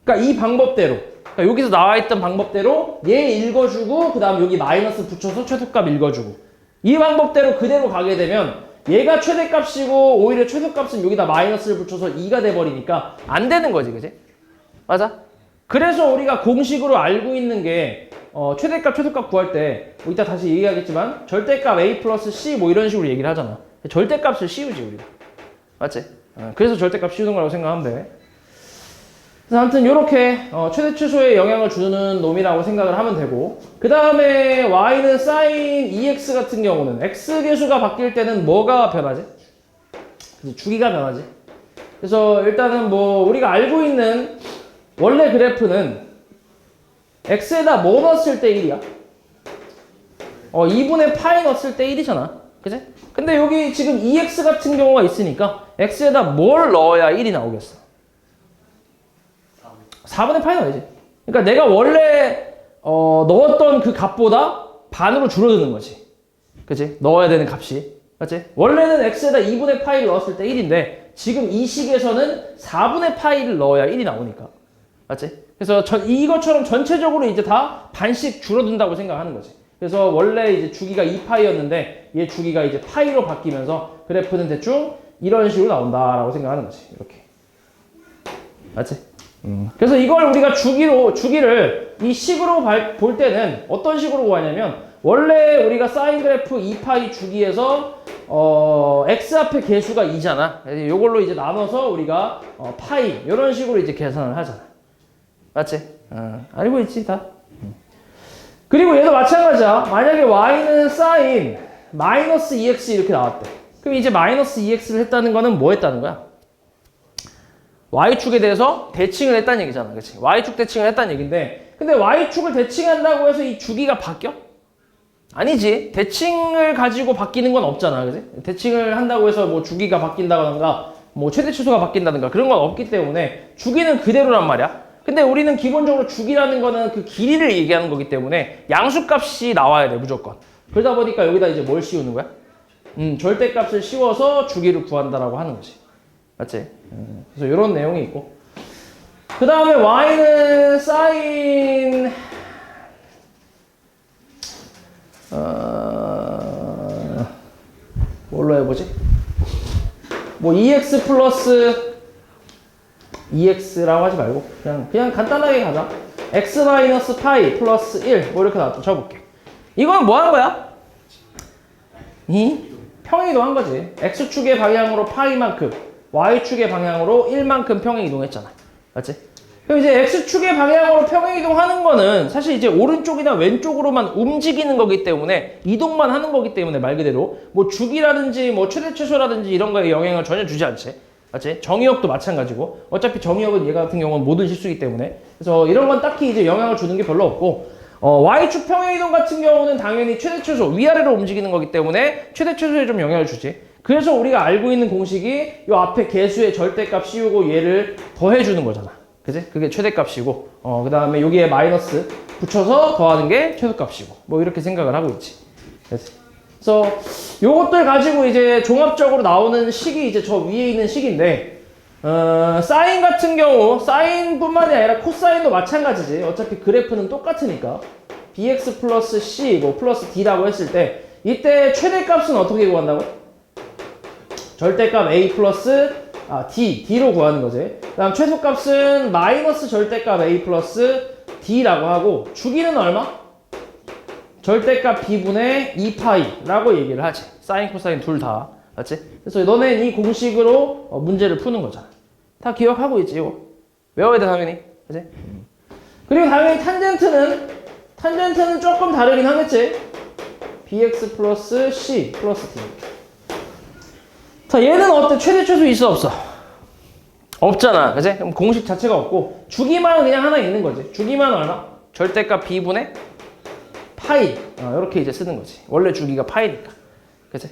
그러니까 이 방법대로. 그러니까 여기서 나와있던 방법대로 얘 읽어주고 그 다음 여기 마이너스 붙여서 최소값 읽어주고 이 방법대로 그대로 가게 되면 얘가 최대값이고 오히려 최소값은 여기다 마이너스를 붙여서 2가 돼버리니까 안 되는 거지, 그지? 맞아? 그래서 우리가 공식으로 알고 있는 게 최대값, 최소값 구할 때 뭐 이따 다시 얘기하겠지만 절대값 a 플러스 c 뭐 이런 식으로 얘기를 하잖아. 절대값을 씌우지 우리가. 맞지? 그래서 절대값 씌우는 거라고 생각하면 돼. 그래서 아무튼 이렇게 최대 최소에 영향을 주는 놈이라고 생각을 하면 되고 그 다음에 y는 sin 2x 같은 경우는 x 계수가 바뀔 때는 뭐가 변하지? 주기가 변하지. 그래서 일단은 뭐 우리가 알고 있는 원래 그래프는 x에다 뭐 넣었을 때 1이야? 2분의 파이 넣었을 때 1이잖아. 그지? 근데 여기 지금 2x 같은 경우가 있으니까 x에다 뭘 넣어야 1이 나오겠어? 4분의 파이 넣어야지. 그러니까 내가 원래 넣었던 그 값보다 반으로 줄어드는 거지. 그치? 넣어야 되는 값이. 맞지? 원래는 x에다 2분의 파이를 넣었을 때 1인데 지금 이 식에서는 4분의 파이를 넣어야 1이 나오니까. 맞지? 그래서 이것처럼 전체적으로 이제 다 반씩 줄어든다고 생각하는 거지. 그래서 원래 이제 주기가 2파이였는데 얘 주기가 이제 파이로 바뀌면서 그래프는 대충 이런 식으로 나온다라고 생각하는 거지. 이렇게. 맞지? 그래서 이걸 우리가 주기를 이 식으로 볼 때는 어떤 식으로 구하냐면 원래 우리가 사인 그래프 2파이 주기에서 x 앞에 개수가 2잖아. 이걸로 이제 나눠서 우리가 파이 이런 식으로 이제 계산을 하잖아. 맞지? 알고 있지 다? 그리고 얘도 마찬가지야. 만약에 y는 사인 마이너스 2x 이렇게 나왔대. 그럼 이제 마이너스 2x를 했다는 거는 뭐 했다는 거야? y축에 대해서 대칭을 했다는 얘기잖아. 그치? y축 대칭을 했다는 얘기인데 근데 y축을 대칭한다고 해서 이 주기가 바뀌어? 아니지. 대칭을 가지고 바뀌는 건 없잖아. 그치? 대칭을 한다고 해서 뭐 주기가 바뀐다던가 뭐 최대 최소가 바뀐다든가 그런 건 없기 때문에 주기는 그대로란 말이야. 근데 우리는 기본적으로 주기라는 거는 그 길이를 얘기하는 거기 때문에 양수값이 나와야 돼 무조건. 그러다 보니까 여기다 이제 뭘 씌우는 거야? 절대값을 씌워서 주기를 구한다라고 하는 거지. 맞지? 그래서 이런 내용이 있고 그 다음에 y는 사인 뭘로 해보지? 뭐 2x 플러스 2x라고 하지 말고 그냥 간단하게 가자. x 마이너스 파이 플러스 1 뭐 이렇게 나왔다 쳐볼게. 이건 뭐 한 거야? 평행이동 한 거지. x축의 방향으로 파이만큼 y축의 방향으로 1만큼 평행이동했잖아. 맞지? 그럼 이제 x축의 방향으로 평행이동하는 거는 사실 이제 오른쪽이나 왼쪽으로만 움직이는 거기 때문에 이동만 하는 거기 때문에 말 그대로 뭐 주기라든지 뭐 최대 최소라든지 이런 거에 영향을 전혀 주지 않지. 맞지? 정의역도 마찬가지고 어차피 정의역은 얘 같은 경우는 모든 실수이기 때문에 그래서 이런 건 딱히 이제 영향을 주는 게 별로 없고 y축 평행이동 같은 경우는 당연히 최대 최소 위아래로 움직이는 거기 때문에 최대 최소에 좀 영향을 주지. 그래서 우리가 알고 있는 공식이 이 앞에 개수의 절대값 씌우고 얘를 더해주는 거잖아. 그지? 그게 최대값이고 그 다음에 여기에 마이너스 붙여서 더하는 게 최소값이고 뭐 이렇게 생각을 하고 있지. 그래서 요것들 가지고 이제 종합적으로 나오는 식이 이제 저 위에 있는 식인데 사인 같은 경우 사인뿐만이 아니라 코사인도 마찬가지지. 어차피 그래프는 똑같으니까 bx 플러스 c 뭐 플러스 d라고 했을 때 이때 최대값은 어떻게 구한다고? 절대값 a 플러스 d로 구하는 거지. 그 다음 최소값은 마이너스 절대값 a 플러스 d라고 하고 주기는 얼마? 절대값 b분의 2파이라고 얘기를 하지. 사인, 코사인 둘 다. 맞지? 그래서 너네 이 공식으로 문제를 푸는 거잖아. 다 기억하고 있지, 이거. 외워야 돼, 당연히. 그치? 그리고 당연히 탄젠트는 조금 다르긴 하겠지. bx 플러스 c 플러스 d. 자, 얘는 어때? 최대 최소 있어, 없어? 없잖아. 그치? 그럼 공식 자체가 없고, 주기만 그냥 하나 있는 거지. 주기만 얼마? 절대값 b분의 파이. 이렇게 이제 쓰는 거지. 원래 주기가 파이니까. 그치?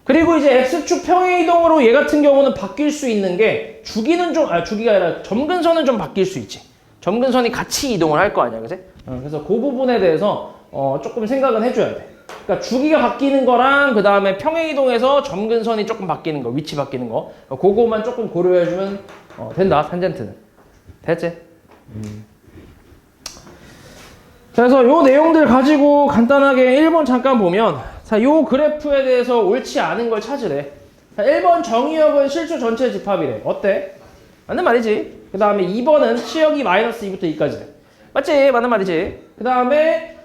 그리고 이제 x축 평행이동으로 얘 같은 경우는 바뀔 수 있는 게 주기는 좀, 주기가 아니라 점근선은 좀 바뀔 수 있지. 점근선이 같이 이동을 할 거 아니야. 그치? 그래서 그 부분에 대해서 조금 생각은 해줘야 돼. 그러니까 주기가 바뀌는 거랑 그 다음에 평행이동에서 점근선이 조금 바뀌는 거, 위치 바뀌는 거, 그거만 조금 고려해주면 된다. 탄젠트는. 됐지? 그래서 요 내용들 가지고 간단하게 1번 잠깐 보면 자, 요 그래프에 대해서 옳지 않은 걸 찾으래. 자, 1번 정의역은 실수 전체 집합이래. 어때? 맞는 말이지. 그 다음에 2번은 치역이 마이너스 2부터 2까지래. 맞지? 맞는 말이지. 그 다음에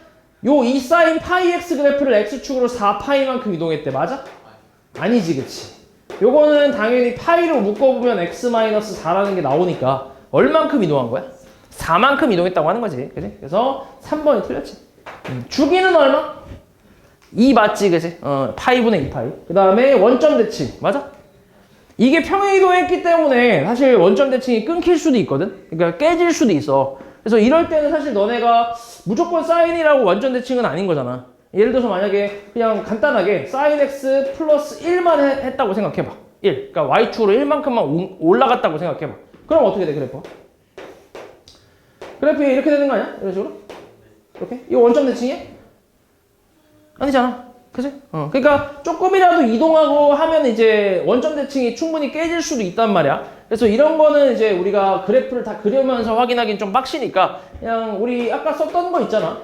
요 2 사인 파이 x 그래프를 x축으로 4파이만큼 이동했대. 맞아? 아니지, 그치? 요거는 당연히 파이로 묶어보면 x 마이너스 4라는 게 나오니까 얼만큼 이동한 거야? 4만큼 이동했다고 하는 거지. 그치? 그래서 3번이 틀렸지. 주기는 얼마? 2 맞지, 그치? 파이분의 2파이. 그 다음에 원점 대칭. 맞아? 이게 평행이동했기 때문에 사실 원점 대칭이 끊길 수도 있거든? 그러니까 깨질 수도 있어. 그래서 이럴 때는 사실 너네가 무조건 사인이라고 완전 대칭은 아닌 거잖아. 예를 들어서 만약에 그냥 간단하게 sin x 플러스 1만 했다고 생각해봐. 1. 그러니까 y축으로 1만큼만 올라갔다고 생각해봐. 그럼 어떻게 돼, 그래프가? 그래프가 이렇게 되는 거 아니야? 이런 식으로? 이렇게? 이거 원점 대칭이야? 아니잖아. 그치? 그러니까 조금이라도 이동하고 하면 이제 원점 대칭이 충분히 깨질 수도 있단 말이야. 그래서 이런 거는 이제 우리가 그래프를 다 그리면서 확인하기는 좀 빡시니까 그냥 우리 아까 썼던 거 있잖아.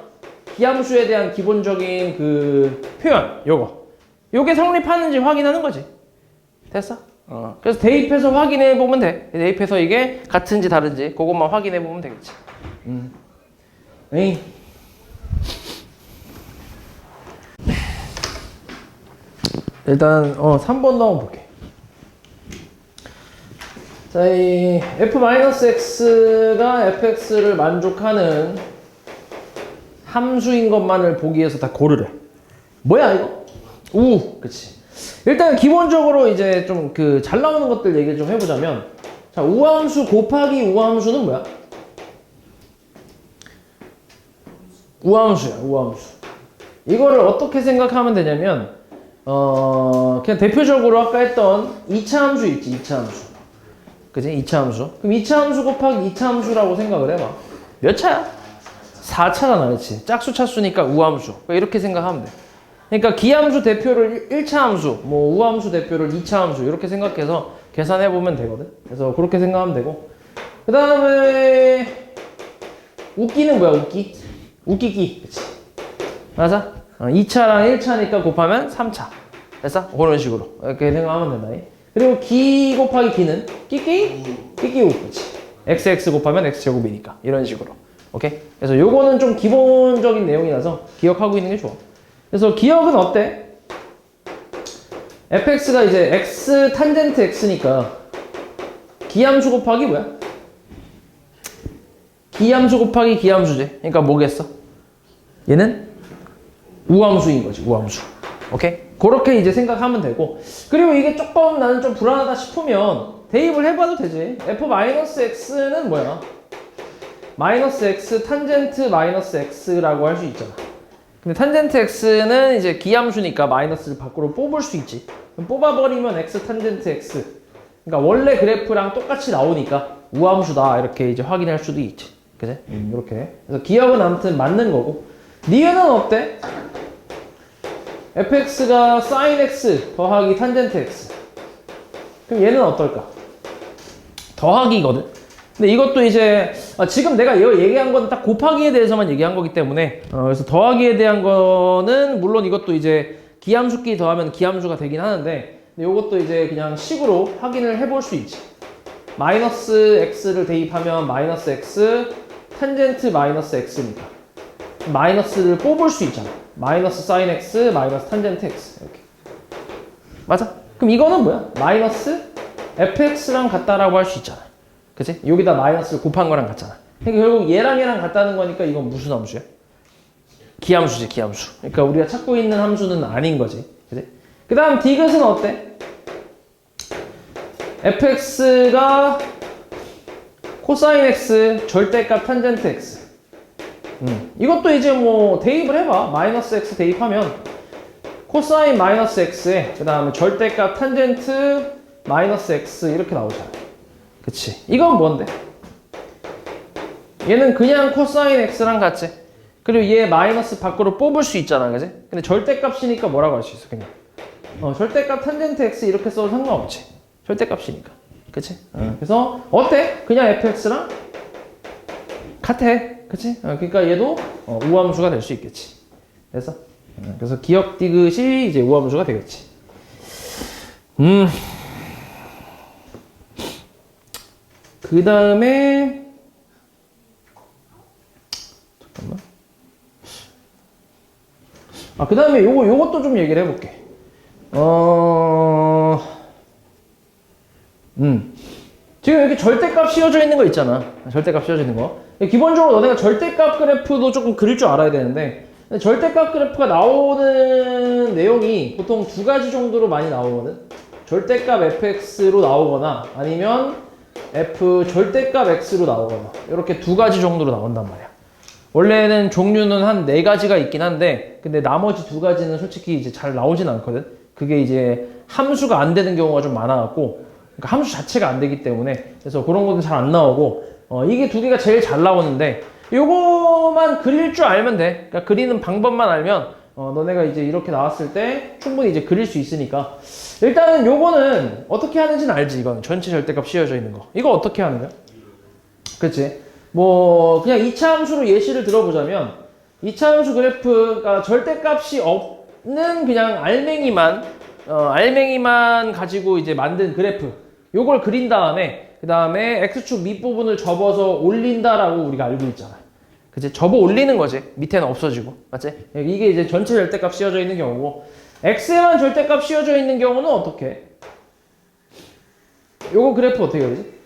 기함수에 대한 기본적인 그 표현, 요게 성립하는지 확인하는 거지. 됐어? 그래서 대입해서 확인해 보면 돼. 대입해서 이게 같은지 다른지 그것만 확인해 보면 되겠지. 에이. 일단 3번 넣어 볼게. 자, 이 f-x가 fx를 만족하는 함수인 것만을 보기 위해서 다 고르래. 뭐야 이거? 그치. 일단 기본적으로 이제 좀 그 잘 나오는 것들 얘기를 좀 해보자면, 자, 우함수 곱하기 우함수는 뭐야? 우함수야, 우함수. 이거를 어떻게 생각하면 되냐면, 그냥 대표적으로 아까 했던 2차 함수 있지, 2차 함수. 그지? 2차 함수. 그럼 2차 함수 곱하기 2차 함수라고 생각을 해봐. 몇 차야? 4차잖아, 그렇지? 짝수 차수니까 우함수. 이렇게 생각하면 돼. 그러니까 기함수 대표를 1차 함수, 뭐 우함수 대표를 2차 함수 이렇게 생각해서 계산해 보면 되거든. 그래서 그렇게 생각하면 되고. 그 다음에 웃기는 뭐야? 웃기기. 그치? 맞아? 2차랑 1차니까 곱하면 3차. 됐어? 그런 식으로 이렇게 생각하면 된다. 그리고 기 곱하기 기는 끼끼우. 그치? xx 곱하면 x제곱이니까 이런 식으로. 오케이? 그래서 요거는 좀 기본적인 내용이라서 기억하고 있는 게 좋아. 그래서 기억은 어때? fx가 이제 x 탄젠트 x니까 기함수 곱하기 뭐야? 기함수 곱하기 기함수지. 그러니까 뭐겠어? 얘는 우함수인 거지, 우함수. 오케이? 그렇게 이제 생각하면 되고. 그리고 이게 조금 나는 좀 불안하다 싶으면 대입을 해봐도 되지. f-x는 뭐야? 마이너스 x 탄젠트 마이너스 x라고 할 수 있잖아. 근데 탄젠트 x는 이제 기함수니까 마이너스를 밖으로 뽑을 수 있지. 그럼 뽑아버리면 x 탄젠트 x. 그러니까 원래 그래프랑 똑같이 나오니까 우함수다 이렇게 이제 확인할 수도 있지. 그지? 이렇게. 그래서 기억은 아무튼 맞는 거고. 니은은 어때? fx가 sin x 더하기 탄젠트 x. 그럼 얘는 어떨까? 더하기거든. 근데 이것도 이제 지금 내가 얘기한 건 딱 곱하기에 대해서만 얘기한 거기 때문에 그래서 더하기에 대한 거는 물론 이것도 이제 기함수끼리 더하면 기함수가 되긴 하는데 이것도 이제 그냥 식으로 확인을 해볼 수 있지. 마이너스 x를 대입하면 마이너스 x 탄젠트 마이너스 x니까 마이너스를 뽑을 수 있잖아. 마이너스 sin x 마이너스 탄젠트 x 이렇게. 맞아? 그럼 이거는 뭐야? 마이너스 fx랑 같다라고 할 수 있잖아. 그치? 여기다 마이너스를 곱한 거랑 같잖아. 그러니까 결국 얘랑 같다는 거니까 이건 무슨 함수야? 기함수지, 기함수. 그러니까 우리가 찾고 있는 함수는 아닌 거지. 그치? 그 다음 디귿은 어때? fx가 코사인 x 절대값 탄젠트 x. 이것도 이제 뭐 대입을 해봐. 마이너스 x 대입하면 코사인 마이너스 x에 그 다음에 절대값 탄젠트 마이너스 x 이렇게 나오잖아. 그치? 이건 뭔데? 얘는 그냥 코사인 x랑 같지? 그리고 얘 마이너스 밖으로 뽑을 수 있잖아, 그치? 근데 절대값이니까 뭐라고 할 수 있어, 그냥? 절대값 탄젠트 x 이렇게 써도 상관없지. 절대값이니까. 그치? 그래서 어때? 그냥 fx랑 같아. 그치? 그러니까 얘도 우함수가 될 수 있겠지. 됐어? 그래서 기억 디귿이 이제 우함수가 되겠지. 그 다음에 잠깐만. 그 다음에 요것도 좀 얘기를 해볼게. 지금 여기 절대값 씌워져 있는 거 있잖아. 절대값 씌워져 있는 거. 기본적으로 너네가 절대값 그래프도 조금 그릴 줄 알아야 되는데 절대값 그래프가 나오는 내용이 보통 두 가지 정도로 많이 나오거든. 절대값 fx로 나오거나 아니면 f 절대값 x로 나오거나 이렇게 두 가지 정도로 나온단 말이야. 원래는 종류는 한 4가지가 있긴 한데 근데 나머지 2가지는 솔직히 이제 잘 나오진 않거든. 그게 이제 함수가 안 되는 경우가 좀 많아갖고 그러니까 함수 자체가 안 되기 때문에 그래서 그런 것도 잘 안 나오고 이게 2개가 제일 잘 나오는데 요거만 그릴 줄 알면 돼. 그러니까 그리는 방법만 알면 너네가 이제 이렇게 나왔을 때 충분히 이제 그릴 수 있으니까 일단은 요거는 어떻게 하는지는 알지. 이건 전체 절대값 씌워져 있는 거. 이거 어떻게 하는 거야? 그치? 뭐 그냥 2차 함수로 예시를 들어보자면 2차 함수 그래프가 절대값이 없는 그냥 알맹이만 가지고 이제 만든 그래프 요걸 그린 다음에 그 다음에 x축 밑부분을 접어서 올린다라고 우리가 알고 있잖아. 그치? 접어 올리는 거지. 밑에는 없어지고. 맞지? 이게 이제 전체 절대값 씌워져 있는 경우고 x에만 절대값 씌워져 있는 경우는 어떻게 해? 요거 그래프 어떻게 그리지?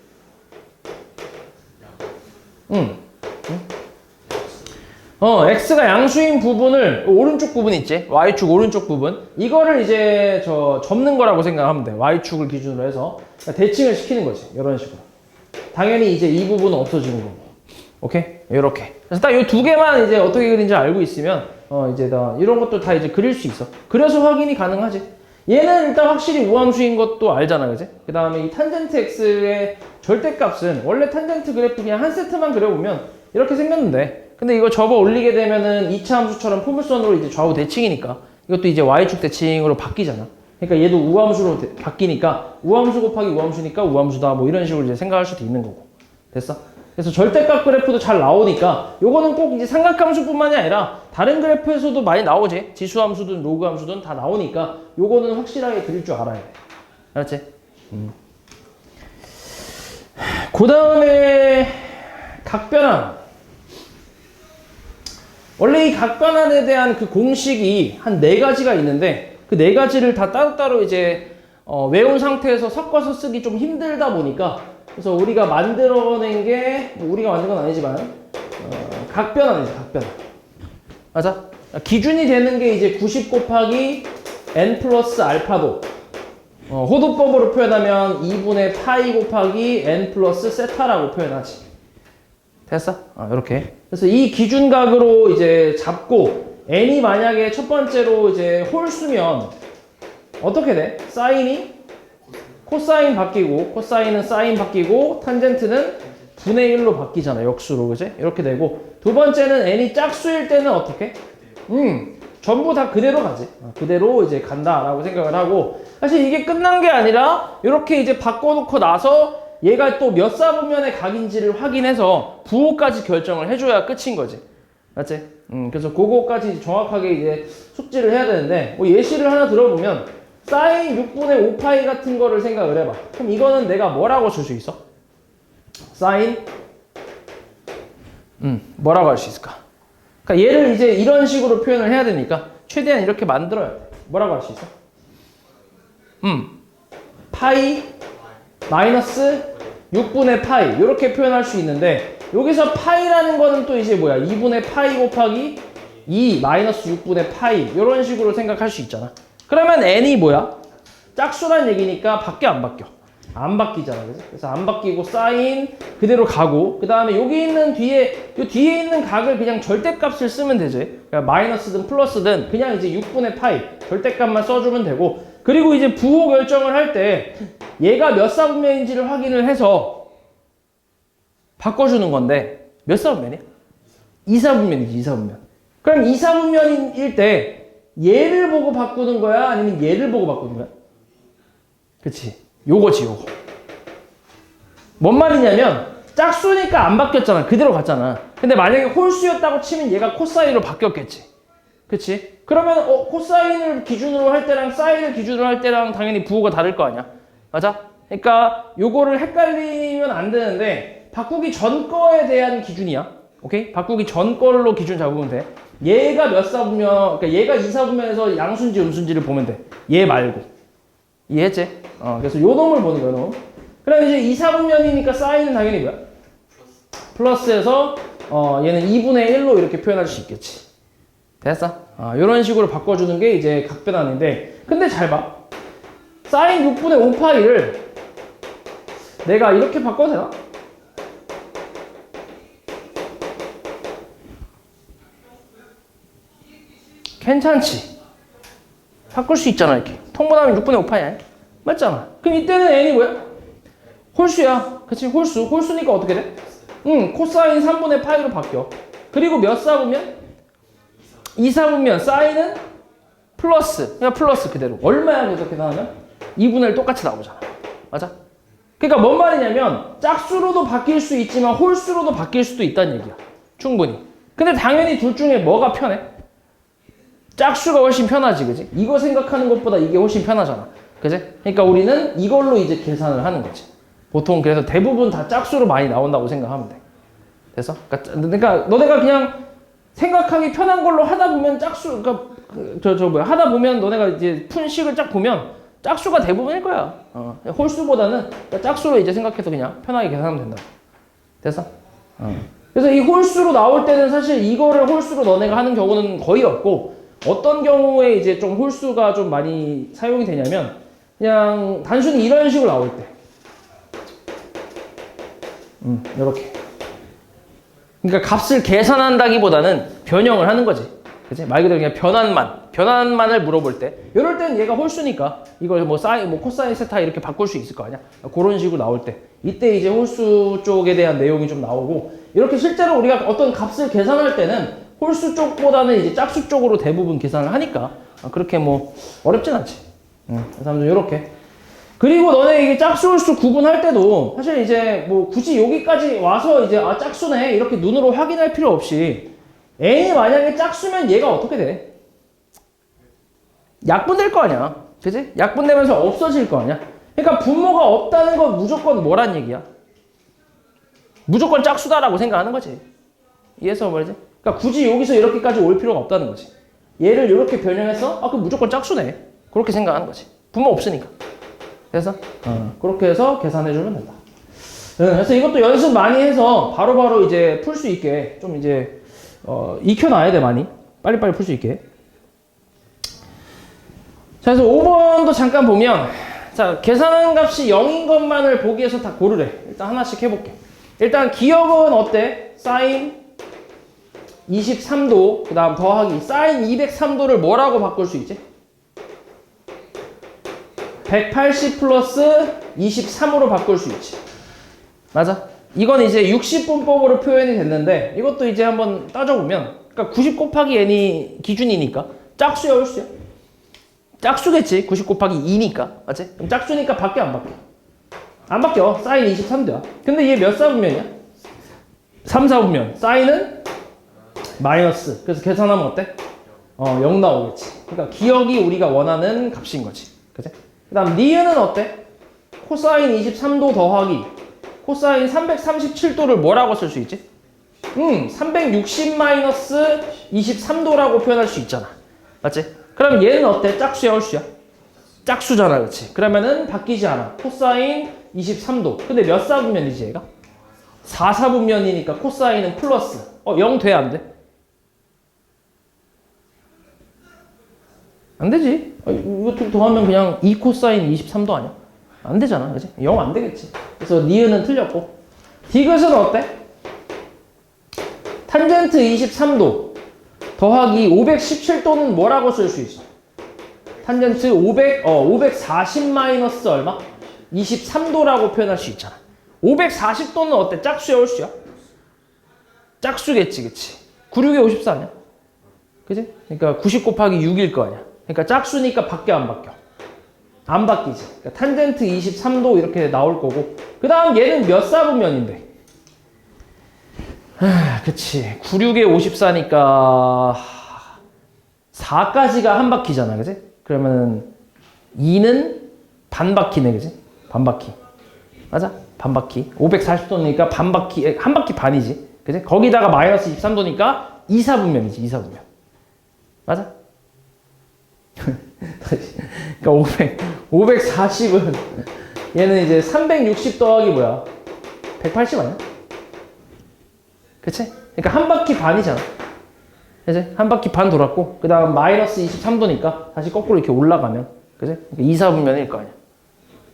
x가 양수인 부분을 오른쪽 부분 있지? y축 오른쪽 부분 이거를 이제 접는 거라고 생각하면 돼. y축을 기준으로 해서 그러니까 대칭을 시키는 거지. 이런 식으로. 당연히 이제 이 부분은 없어지는 거고. 오케이? 이렇게. 그래서 딱 이 2개만 이제 어떻게 그린지 알고 있으면 이제 다 이런 것도 다 이제 그릴 수 있어. 그래서 확인이 가능하지. 얘는 일단 확실히 우함수인 것도 알잖아, 그지? 그 다음에 이 탄젠트 x의 절대값은 원래 탄젠트 그래프 그냥 한 세트만 그려보면 이렇게 생겼는데 근데 이거 접어 올리게 되면은 2차 함수처럼 포물선으로 이제 좌우 대칭이니까 이것도 이제 y축 대칭으로 바뀌잖아. 그러니까 얘도 우함수로 바뀌니까 우함수 곱하기 우함수니까 우함수다 뭐 이런 식으로 이제 생각할 수도 있는 거고. 됐어? 그래서 절대값 그래프도 잘 나오니까 요거는 꼭 이제 삼각함수뿐만이 아니라 다른 그래프에서도 많이 나오지. 지수함수든 로그함수든 다 나오니까 요거는 확실하게 그릴 줄 알아야 돼. 알았지? 그 다음에 각변환. 원래 이 각변환에 대한 그 공식이 한 4가지가 있는데 그 4가지를 다 따로따로 이제 외운 상태에서 섞어서 쓰기 좀 힘들다 보니까 그래서 우리가 만들어낸 게 뭐 우리가 만든 건 아니지만 각변환이지. 각변환. 맞아? 기준이 되는 게 이제 90 곱하기 n 플러스 알파도 호도법으로 표현하면 2분의 파이 곱하기 n 플러스 세타라고 표현하지. 됐어? 이렇게. 그래서 이 기준각으로 이제 잡고 n이 만약에 첫 번째로 이제 홀수면 어떻게 돼? 사인이 코사인 바뀌고 코사인은 사인 바뀌고 탄젠트는 분의 1로 바뀌잖아. 역수로. 그지? 이렇게 되고 두 번째는 n이 짝수일 때는 어떻게? 전부 다 그대로 가지. 그대로 이제 간다라고 생각을 하고 사실 이게 끝난 게 아니라 이렇게 이제 바꿔놓고 나서 얘가 또 몇 사분면의 각인지를 확인해서 부호까지 결정을 해줘야 끝인 거지. 맞지? 그래서 그거까지 정확하게 이제 숙지를 해야 되는데 뭐 예시를 하나 들어보면 사인 6분의 5파이 같은 거를 생각을 해봐. 그럼 이거는 내가 뭐라고 쓸 수 있어? 사인 뭐라고 할 수 있을까? 그러니까 얘를 이제 이런 식으로 표현을 해야 되니까 최대한 이렇게 만들어야 돼. 뭐라고 할 수 있어? 파이 마이너스 6분의 파이 이렇게 표현할 수 있는데 여기서 파이라는 거는 또 이제 뭐야? 2분의 파이 곱하기 2 마이너스 6분의 파이 이런 식으로 생각할 수 있잖아. 그러면 n이 뭐야? 짝수란 얘기니까 바뀌어 안 바뀌어? 안 바뀌잖아. 그죠? 그래서 안 바뀌고 사인 그대로 가고 그 다음에 여기 있는 요 뒤에 있는 각을 그냥 절대값을 쓰면 되지. 그러니까 마이너스든 플러스든 그냥 이제 6분의 파이 절대값만 써주면 되고 그리고 이제 부호 결정을 할 때 얘가 몇 사분면인지를 확인을 해서 바꿔주는 건데 몇 사분면이야? 2사분면이지. 2사분면. 그럼 2사분면일 때 얘를 보고 바꾸는 거야? 아니면 얘를 보고 바꾸는 거야? 그치? 요거지 요거. 뭔 말이냐면 짝수니까 안 바뀌었잖아. 그대로 갔잖아. 근데 만약에 홀수였다고 치면 얘가 코사인으로 바뀌었겠지. 그치? 그러면 코사인을 기준으로 할 때랑 사인을 기준으로 할 때랑 당연히 부호가 다를 거 아니야. 맞아? 그러니까 요거를 헷갈리면 안 되는데 바꾸기 전 거에 대한 기준이야. 오케이? 바꾸기 전 걸로 기준 잡으면 돼. 얘가 몇 사분면, 그러니까 얘가 2사분면에서 양수인지 음수인지를 보면 돼. 얘 말고. 이해했지? 그래서 요 놈을 보는 거야, 놈. 그럼 이제 2사분면이니까 사인은 당연히 뭐야? 플러스에서 얘는 2분의 1로 이렇게 표현할 수 있겠지. 됐어? 이런 식으로 바꿔주는 게 이제 각변환인데 근데 잘 봐. 사인 6분의 5파이를 내가 이렇게 바꿔도 되나? 괜찮지. 바꿀 수 있잖아, 이렇게. 통분하면 6분의 5 파이야. 맞잖아. 그럼 이때는 n이 뭐야? 홀수야. 그치? 홀수. 홀수니까 어떻게 돼? 코사인 3분의 파이로 바뀌어. 그리고 몇 사분면? 2 사분면 사인은 플러스. 그냥 플러스 그대로. 얼마야 계속 계산하면? 2분의 1 똑같이 나오잖아. 맞아? 그러니까 뭔 말이냐면 짝수로도 바뀔 수 있지만 홀수로도 바뀔 수도 있다는 얘기야. 충분히. 근데 당연히 둘 중에 뭐가 편해? 짝수가 훨씬 편하지, 그지? 이거 생각하는 것보다 이게 훨씬 편하잖아. 그지? 그러니까 우리는 이걸로 이제 계산을 하는 거지. 보통 그래서 대부분 다 짝수로 많이 나온다고 생각하면 돼. 됐어? 그러니까 너네가 그냥 생각하기 편한 걸로 하다 보면 짝수, 그러니까 하다 보면 너네가 이제 푼 식을 쫙 보면 짝수가 대부분일 거야. 홀수보다는 짝수로 이제 생각해서 그냥 편하게 계산하면 된다. 됐어? 그래서 이 홀수로 나올 때는 사실 이거를 홀수로 너네가 하는 경우는 거의 없고 어떤 경우에 이제 좀 홀수가 좀 많이 사용이 되냐면 그냥 단순히 이런 식으로 나올 때. 이렇게. 그러니까 값을 계산한다기보다는 변형을 하는 거지. 그치? 말 그대로 그냥 변환만을 물어볼 때. 이럴 때는 얘가 홀수니까 이걸 뭐 사인, 뭐 코사인 세타 이렇게 바꿀 수 있을 거 아니야? 그런 식으로 나올 때. 이때 이제 홀수 쪽에 대한 내용이 좀 나오고 이렇게 실제로 우리가 어떤 값을 계산할 때는 홀수 쪽보다는 이제 짝수 쪽으로 대부분 계산을 하니까 그렇게 뭐 어렵진 않지. 그래서 아무튼 이렇게. 그리고 너네 이게 짝수 홀수 구분할 때도 사실 이제 뭐 굳이 여기까지 와서 이제 아 짝수네 이렇게 눈으로 확인할 필요 없이 n이 만약에 짝수면 얘가 어떻게 돼? 약분될 거 아니야. 그지? 약분되면서 없어질 거 아니야. 그러니까 분모가 없다는 건 무조건 뭐란 얘기야? 무조건 짝수다라고 생각하는 거지. 이해해서 말이지? 그러니까 굳이 여기서 이렇게까지 올 필요가 없다는 거지. 얘를 이렇게 변형해서 아 그럼 무조건 짝수네. 그렇게 생각하는 거지. 분모 없으니까. 그래서 그렇게 해서 계산해주면 된다. 그래서 이것도 연습 많이 해서 바로바로 이제 풀 수 있게 좀 이제 익혀놔야 돼 많이. 빨리빨리 풀 수 있게. 자, 그래서 5번도 잠깐 보면 자 계산한 값이 0인 것만을 보기 위해서 다 고르래. 일단 하나씩 해볼게. 일단 기억은 어때? 사인 23도 그 다음 더하기 사인 203도를 뭐라고 바꿀 수 있지? 180 플러스 23으로 바꿀 수 있지. 맞아? 이건 이제 60분법으로 표현이 됐는데 이것도 이제 한번 따져보면 그러니까 90 곱하기 n이 기준이니까 짝수야 홀수야? 짝수겠지. 90 곱하기 2니까. 맞지? 그럼 짝수니까 바뀌어 안 바뀌어? 안 바뀌어. 사인 23도야. 근데 얘 몇 사분면이야? 3, 4분면. 사인은 마이너스. 그래서 계산하면 어때? 0 나오겠지. 그러니까 기억이 우리가 원하는 값인 거지. 그치? 그 다음 니은은 어때? 코사인 23도 더하기 코사인 337도를 뭐라고 쓸 수 있지? 360 마이너스 23도라고 표현할 수 있잖아. 맞지? 그럼 얘는 어때? 짝수야 홀수야? 짝수잖아. 그치? 그러면은 바뀌지 않아. 코사인 23도. 근데 몇 사분면이지 얘가? 4사분면이니까 코사인은 플러스. 0 돼? 안 돼? 안 되지. 이거 더하면 그냥 2 코사인 23도 아니야? 안 되잖아. 그치? 0 안 되겠지. 그래서 니은은 틀렸고. 디귿은 어때? 탄젠트 23도 더하기 517도는 뭐라고 쓸 수 있어? 탄젠트 540 마이너스 얼마? 23도라고 표현할 수 있잖아. 540도는 어때? 짝수야 홀수야? 짝수겠지. 그치? 96에 54 아니야? 그치? 그러니까 90 곱하기 6일 거 아니야. 그러니까 짝수니까 바뀌어 안 바뀌어? 안 바뀌지. 그러니까 탄젠트 23도 이렇게 나올 거고 그 다음 얘는 몇 사분면인데? 그치. 96에 54니까 4까지가 한 바퀴잖아. 그치? 그러면 2는 반 바퀴네. 그치? 반 바퀴. 맞아? 반 바퀴. 540도니까 반 바퀴, 한 바퀴 반이지. 그치? 거기다가 마이너스 23도니까 2사분면이지. 2사분면. 맞아? 그러니까 540은 얘는 이제 360 더하기 뭐야? 180 아니야? 그치? 그러니까 한 바퀴 반이잖아. 그치? 한 바퀴 반 돌았고 그 다음 마이너스 23도니까 다시 거꾸로 이렇게 올라가면 그치? 그러니까 2사분면일 거 아니야.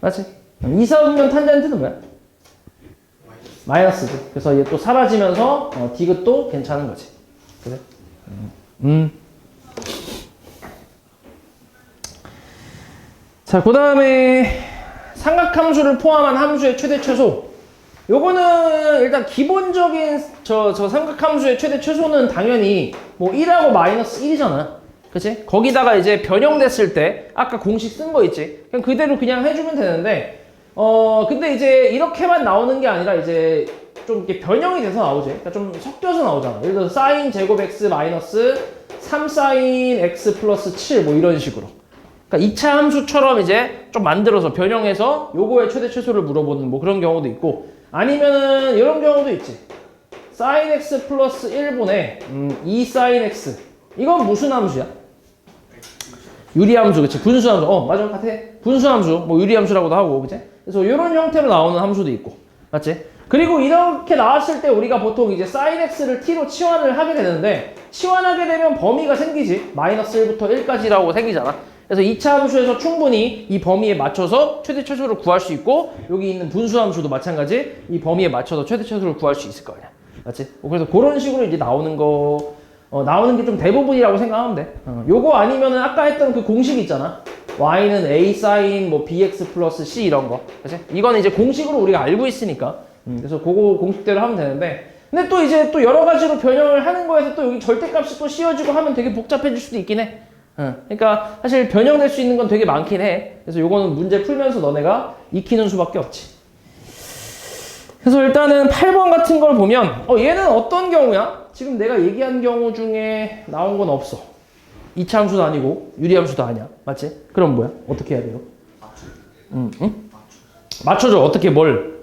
맞지? 2사분면 탄젠트는 뭐야? 마이너스지. 그래서 얘 또 사라지면서 디귿도 괜찮은 거지. 그치? 자, 그 다음에 삼각함수를 포함한 함수의 최대 최소. 요거는 일단 기본적인 저 삼각함수의 최대 최소는 당연히 뭐 1하고 마이너스 1이잖아. 그치? 거기다가 이제 변형됐을 때 아까 공식 쓴 거 있지? 그냥 그대로 그냥 해주면 되는데 근데 이제 이렇게만 나오는 게 아니라 이제 좀 이렇게 변형이 돼서 나오지. 그러니까 좀 섞여서 나오잖아. 예를 들어서 사인 제곱 x 마이너스 3 사인 x 플러스 7 뭐 이런 식으로. 그러니까 2차 함수처럼 이제 좀 만들어서 변형해서 요거의 최대 최소를 물어보는 뭐 그런 경우도 있고, 아니면은 이런 경우도 있지. 사인 x 플러스 1분의 2 사인 x. 이건 무슨 함수야? 유리함수, 그치? 분수함수. 맞아, 같아. 분수함수, 뭐 유리함수라고도 하고, 그치? 그래서 이런 형태로 나오는 함수도 있고, 맞지? 그리고 이렇게 나왔을 때 우리가 보통 이제 sin x를 t로 치환을 하게 되는데, 치환하게 되면 범위가 생기지. 마이너스 1부터 1까지라고 생기잖아. 그래서 2차 함수에서 충분히 이 범위에 맞춰서 최대 최소를 구할 수 있고, 여기 있는 분수함수도 마찬가지 이 범위에 맞춰서 최대 최소를 구할 수 있을 거 아니야. 맞지? 그래서 그런 식으로 이제 나오는 거, 나오는 게 좀 대부분이라고 생각하면 돼. 요거 아니면은 아까 했던 그 공식 있잖아. y는 a sin 뭐 bx 플러스 c 이런 거. 그치? 이거는 이제 공식으로 우리가 알고 있으니까. 그래서 그거 공식대로 하면 되는데, 근데 또 이제 또 여러 가지로 변형을 하는 거에서 또 여기 절대값이 또 씌워지고 하면 되게 복잡해질 수도 있긴 해. 그러니까 사실 변형될 수 있는 건 되게 많긴 해. 그래서 요거는 문제 풀면서 너네가 익히는 수밖에 없지. 그래서 일단은 8번 같은 걸 보면 얘는 어떤 경우야? 지금 내가 얘기한 경우 중에 나온 건 없어. 2차 함수도 아니고 유리함수도 아니야. 맞지? 그럼 뭐야? 어떻게 해야 돼요? 응? 맞춰줘. 어떻게 뭘?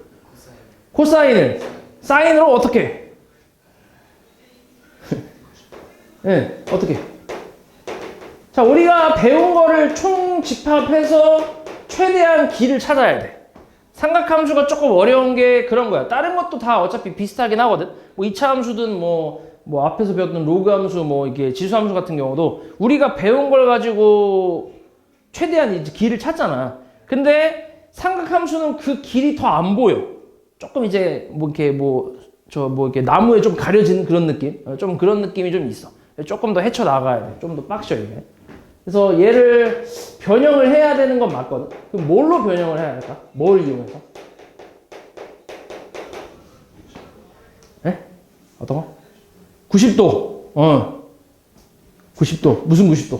코사인을. 사인으로 어떻게? 네, 어떻게? 자, 우리가 배운 거를 총 집합해서 최대한 길을 찾아야 돼. 삼각함수가 조금 어려운 게 그런 거야. 다른 것도 다 어차피 비슷하긴 하거든. 뭐 2차 함수든 뭐 앞에서 배웠던 로그 함수, 뭐 이게 지수함수 같은 경우도 우리가 배운 걸 가지고 최대한 이제 길을 찾잖아. 근데 삼각함수는 그 길이 더 안 보여. 조금 이제 뭐 이렇게 이렇게 나무에 좀 가려진 그런 느낌? 좀 그런 느낌이 좀 있어. 조금 더 헤쳐나가야 돼. 좀 더 빡셔, 이게. 그래서 얘를 변형을 해야 되는 건 맞거든. 그럼 뭘로 변형을 해야 할까? 뭘 이용해서? 에? 어떤 거? 90도. 90도. 무슨 90도?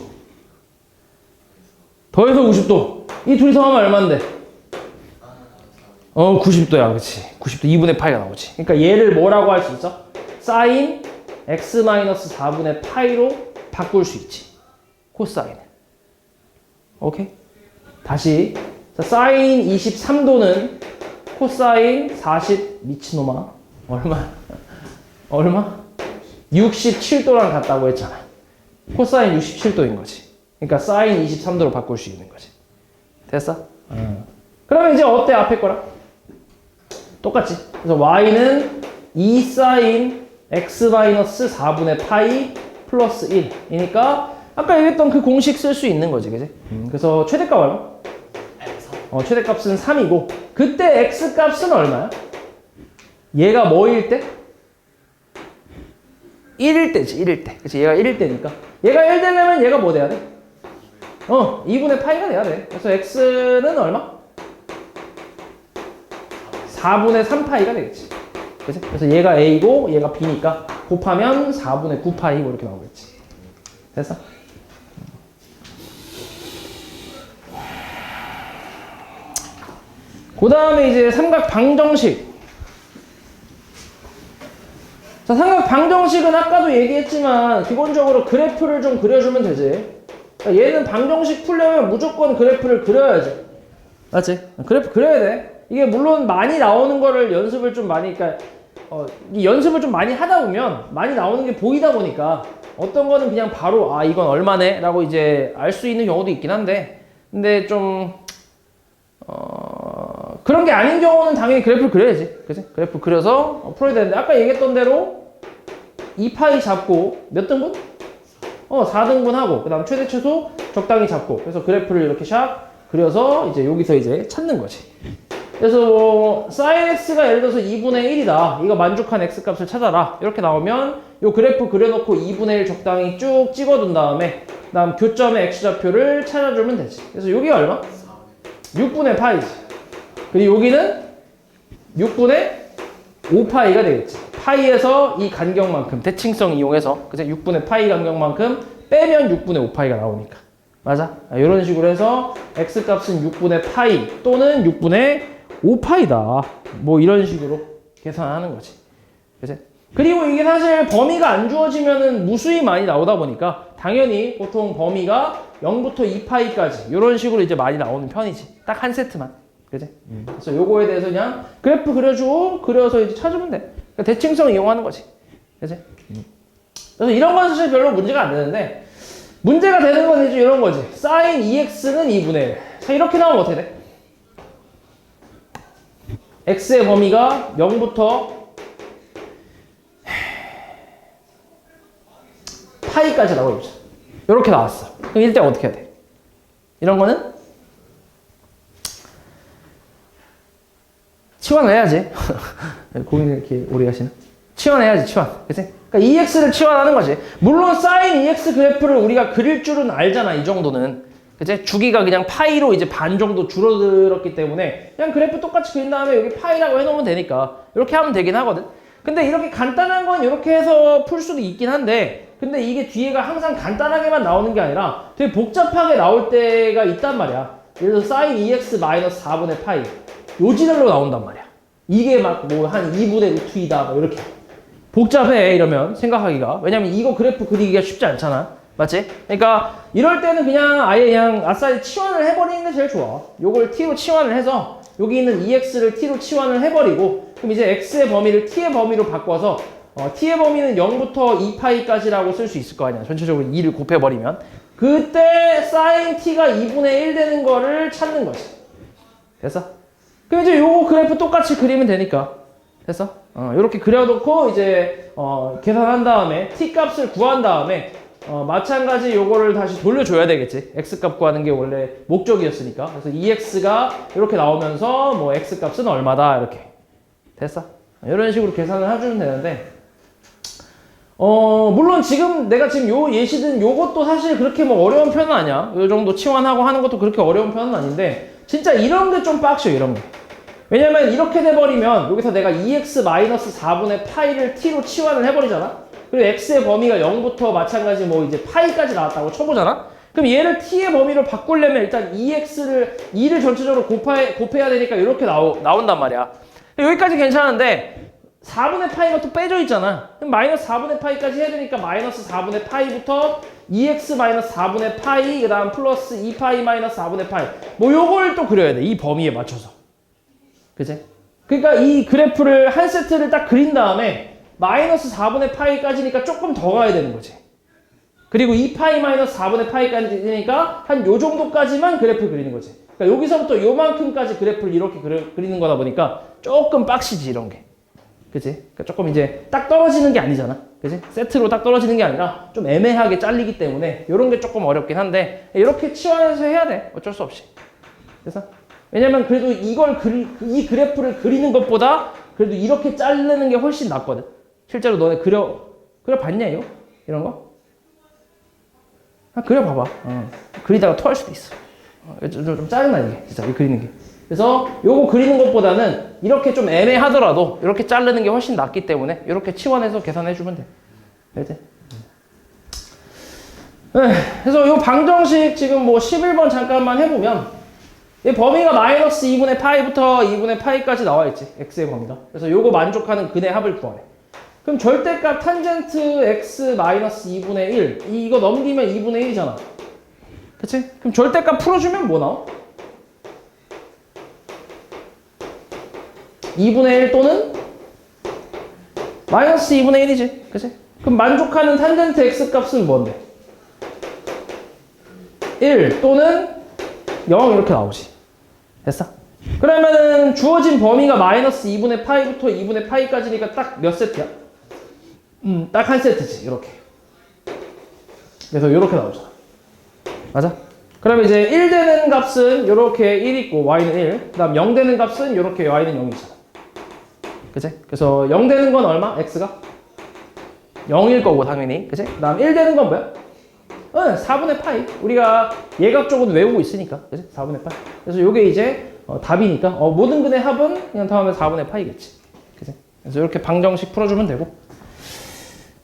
더해서 90도. 이 둘이서 하면 얼마인데? 90도야. 그치. 90도 2분의 파이가 나오지. 그러니까 얘를 뭐라고 할 수 있어? 사인 x-4분의 파이로 바꿀 수 있지. 코사인을. 오케이? 다시. 자, 사인 23도는 코사인 40 미친놈아. 얼마? 67도랑 같다고 했잖아. 코사인 67도인 거지. 그러니까 사인 23도로 바꿀 수 있는 거지. 됐어? 그러면 이제 어때? 앞에 거랑? 똑같지. 그래서 y는 2 사인 x-4분의 파이 플러스 1이니까 아까 얘기했던 그 공식 쓸 수 있는 거지, 그지? 그래서 최대값 얼마? 최대값은 3이고 그때 x값은 얼마야? 얘가 뭐일 때? 1일 때지, 1일 때. 그치? 얘가 1일 때니까. 얘가 1 되려면 얘가 뭐 돼야 돼? 2분의 파이가 돼야 돼. 그래서 x는 얼마? 4분의 3파이가 되겠지. 그치? 그래서 얘가 a고 얘가 b니까 곱하면 4분의 9파이 뭐 이렇게 나오겠지. 됐어? 그 다음에 이제 삼각 방정식. 자, 삼각 방정식은 아까도 얘기했지만 기본적으로 그래프를 좀 그려주면 되지. 그러니까 얘는 방정식 풀려면 무조건 그래프를 그려야지. 맞지? 그래프 그려야 돼. 이게 물론 많이 나오는 거를 연습을 좀 많이, 그러니까 이 연습을 좀 많이 하다 보면 많이 나오는 게 보이다 보니까 어떤 거는 그냥 바로 이건 얼마네? 라고 이제 알 수 있는 경우도 있긴 한데, 근데 좀 그런 게 아닌 경우는 당연히 그래프를 그려야지. 그치? 그래프 그려서 풀어야 되는데, 아까 얘기했던 대로 2파이 잡고 몇 등분? 4등분 하고, 그 다음 최대 최소 적당히 잡고, 그래서 그래프를 이렇게 샥 그려서 이제 여기서 이제 찾는 거지. 그래서 뭐 sin x가 예를 들어서 2분의 1이다. 이거 만족한 x값을 찾아라. 이렇게 나오면 요 그래프 그려놓고 2분의 1 적당히 쭉 찍어둔 다음에, 그 다음 교점의 x좌표를 찾아주면 되지. 그래서 여기 얼마? 6분의 파이지. 그리고 여기는 6분의 5파이가 되겠지. 파이에서 이 간격만큼 대칭성 이용해서 그치? 6분의 파이 간격만큼 빼면 6분의 5파이가 나오니까. 맞아? 이런 식으로 해서 x값은 6분의 파이 또는 6분의 5파이다. 뭐 이런 식으로 계산하는 거지. 그치? 그리고 이게 사실 범위가 안 주어지면은 무수히 많이 나오다 보니까 당연히 보통 범위가 0부터 2파이까지 이런 식으로 이제 많이 나오는 편이지. 딱 한 세트만. 그치? 그래서 요거에 대해서 그냥 그래프 그려주고 그려서 이제 찾으면 돼. 그러니까 대칭성 이용하는 거지. 그치? 그래서 이런 건 사실 별로 문제가 안 되는데 문제가 되는 건 이제 이런 거지. sin 2x는 2분의 1. 자, 이렇게 나오면 어떻게 돼? x의 범위가 0부터 파이까지라고 해보자. 이렇게 나왔어. 그럼 이때 어떻게 해야 돼? 이런 거는 치환을 해야지. 고민을 이렇게 오래 하시나? 치환해야지, 치환. 그치? 그러니까 EX를 치환하는 거지. 물론 sin EX 그래프를 우리가 그릴 줄은 알잖아, 이 정도는. 그치? 주기가 그냥 파이로 이제 반 정도 줄어들었기 때문에 그냥 그래프 똑같이 그린 다음에 여기 파이라고 해놓으면 되니까 이렇게 하면 되긴 하거든. 근데 이렇게 간단한 건 이렇게 해서 풀 수도 있긴 한데 근데 이게 뒤에가 항상 간단하게만 나오는 게 아니라 되게 복잡하게 나올 때가 있단 말이야. 예를 들어서 sin EX 마이너스 4분의 파이 요 지랄로 나온단 말이야. 이게 막 뭐 한 2분의 루트 2다 뭐 이렇게 복잡해 이러면 생각하기가. 왜냐면 이거 그래프 그리기가 쉽지 않잖아. 맞지? 그러니까 이럴 때는 그냥 아예 그냥 아싸리 치환을 해버리는 게 제일 좋아. 요걸 t로 치환을 해서 여기 있는 EX를 t로 치환을 해버리고 그럼 이제 x의 범위를 t의 범위로 바꿔서 t의 범위는 0부터 2파이까지라고 쓸 수 있을 거 아니야. 전체적으로 2를 곱해버리면 그때 sin t가 2분의 1 되는 거를 찾는 거지. 됐어? 그럼 이제 요거 그래프 똑같이 그리면 되니까. 됐어? 요렇게 그려놓고 이제 계산한 다음에 t 값을 구한 다음에 마찬가지 요거를 다시 돌려줘야 되겠지. x 값 구하는 게 원래 목적이었으니까. 그래서 EX가 이렇게 나오면서 뭐 x 값은 얼마다 이렇게. 됐어? 이런 식으로 계산을 해주면 되는데 물론 내가 지금 요 예시든 요것도 사실 그렇게 뭐 어려운 편은 아니야. 요 정도 치환하고 하는 것도 그렇게 어려운 편은 아닌데 진짜 이런 게 좀 빡셔, 이런 게. 왜냐면 이렇게 돼버리면 여기서 내가 2x-4분의 파이를 t로 치환을 해버리잖아. 그리고 x의 범위가 0부터 마찬가지 뭐 이제 파이까지 나왔다고 쳐보잖아. 그럼 얘를 t의 범위로 바꾸려면 일단 2를 전체적으로 곱해야 되니까 이렇게 나온단 말이야. 여기까지 괜찮은데 4분의 파이가 또 빼져 있잖아. 그럼 마이너스 4분의 파이까지 해야 되니까 마이너스 4분의 파이부터 2x 마이너스 4분의 파이 그 다음 플러스 2파이 마이너스 4분의 파이 뭐 요걸 또 그려야 돼. 이 범위에 맞춰서. 그치? 그러니까 이 그래프를 한 세트를 딱 그린 다음에 마이너스 4분의 파이까지니까 조금 더 가야 되는 거지. 그리고 2파이 마이너스 4분의 파이까지니까 한 요 정도까지만 그래프 그리는 거지. 그러니까 여기서부터 요만큼까지 그래프를 이렇게 그리는 거다 보니까 조금 빡시지, 이런 게. 그치? 그러니까 조금 이제 딱 떨어지는 게 아니잖아. 그치? 세트로 딱 떨어지는 게 아니라 좀 애매하게 잘리기 때문에 이런 게 조금 어렵긴 한데 이렇게 치환해서 해야 돼. 어쩔 수 없이. 그래서 왜냐면 그래도 이 그래프를 그리는 것보다 그래도 이렇게 자르는 게 훨씬 낫거든. 실제로 너네 그려봤냐, 이거? 이런 거? 그려봐봐. 그리다가 토할 수도 있어. 좀 짜증나, 이게. 진짜, 이 그리는 게. 그래서 요거 그리는 것보다는 이렇게 좀 애매하더라도 이렇게 자르는 게 훨씬 낫기 때문에 이렇게 치환해서 계산해주면 돼. 알지? 그래서 요 방정식 지금 뭐 11번 잠깐만 해보면 이 범위가 마이너스 2분의 파이부터 2분의 파이까지 나와 있지. x의 범위가. 그래서 요거 만족하는 근의 합을 구하래. 그럼 절대값 탄젠트 x 마이너스 2분의 1 이거 넘기면 2분의 1이잖아. 그치? 그럼 절대값 풀어주면 뭐 나와? 2분의 1 또는 마이너스 2분의 1이지. 그치? 그럼 만족하는 탄젠트 x 값은 뭔데? 1 또는 0 이렇게 나오지. 됐어? 그러면은 주어진 범위가 마이너스 2분의 파이부터 2분의 파이까지니까 딱 몇 세트야? 딱 한 세트지. 이렇게. 그래서 이렇게 나오잖아. 맞아? 그럼 이제 1 되는 값은 이렇게 1 있고 y는 1. 그 다음 0 되는 값은 이렇게 y는 0이잖아. 그치? 그래서 0 되는 건 얼마? x가? 0일 거고 당연히. 그치? 그 다음 1 되는 건 뭐야? 4분의 파이. 우리가 예각적으로 외우고 있으니까. 그치? 4분의 파이. 그래서 요게 이제 답이니까 모든 근의 합은 그냥 다음에 4분의 파이겠지. 그치? 그래서 이렇게 방정식 풀어주면 되고.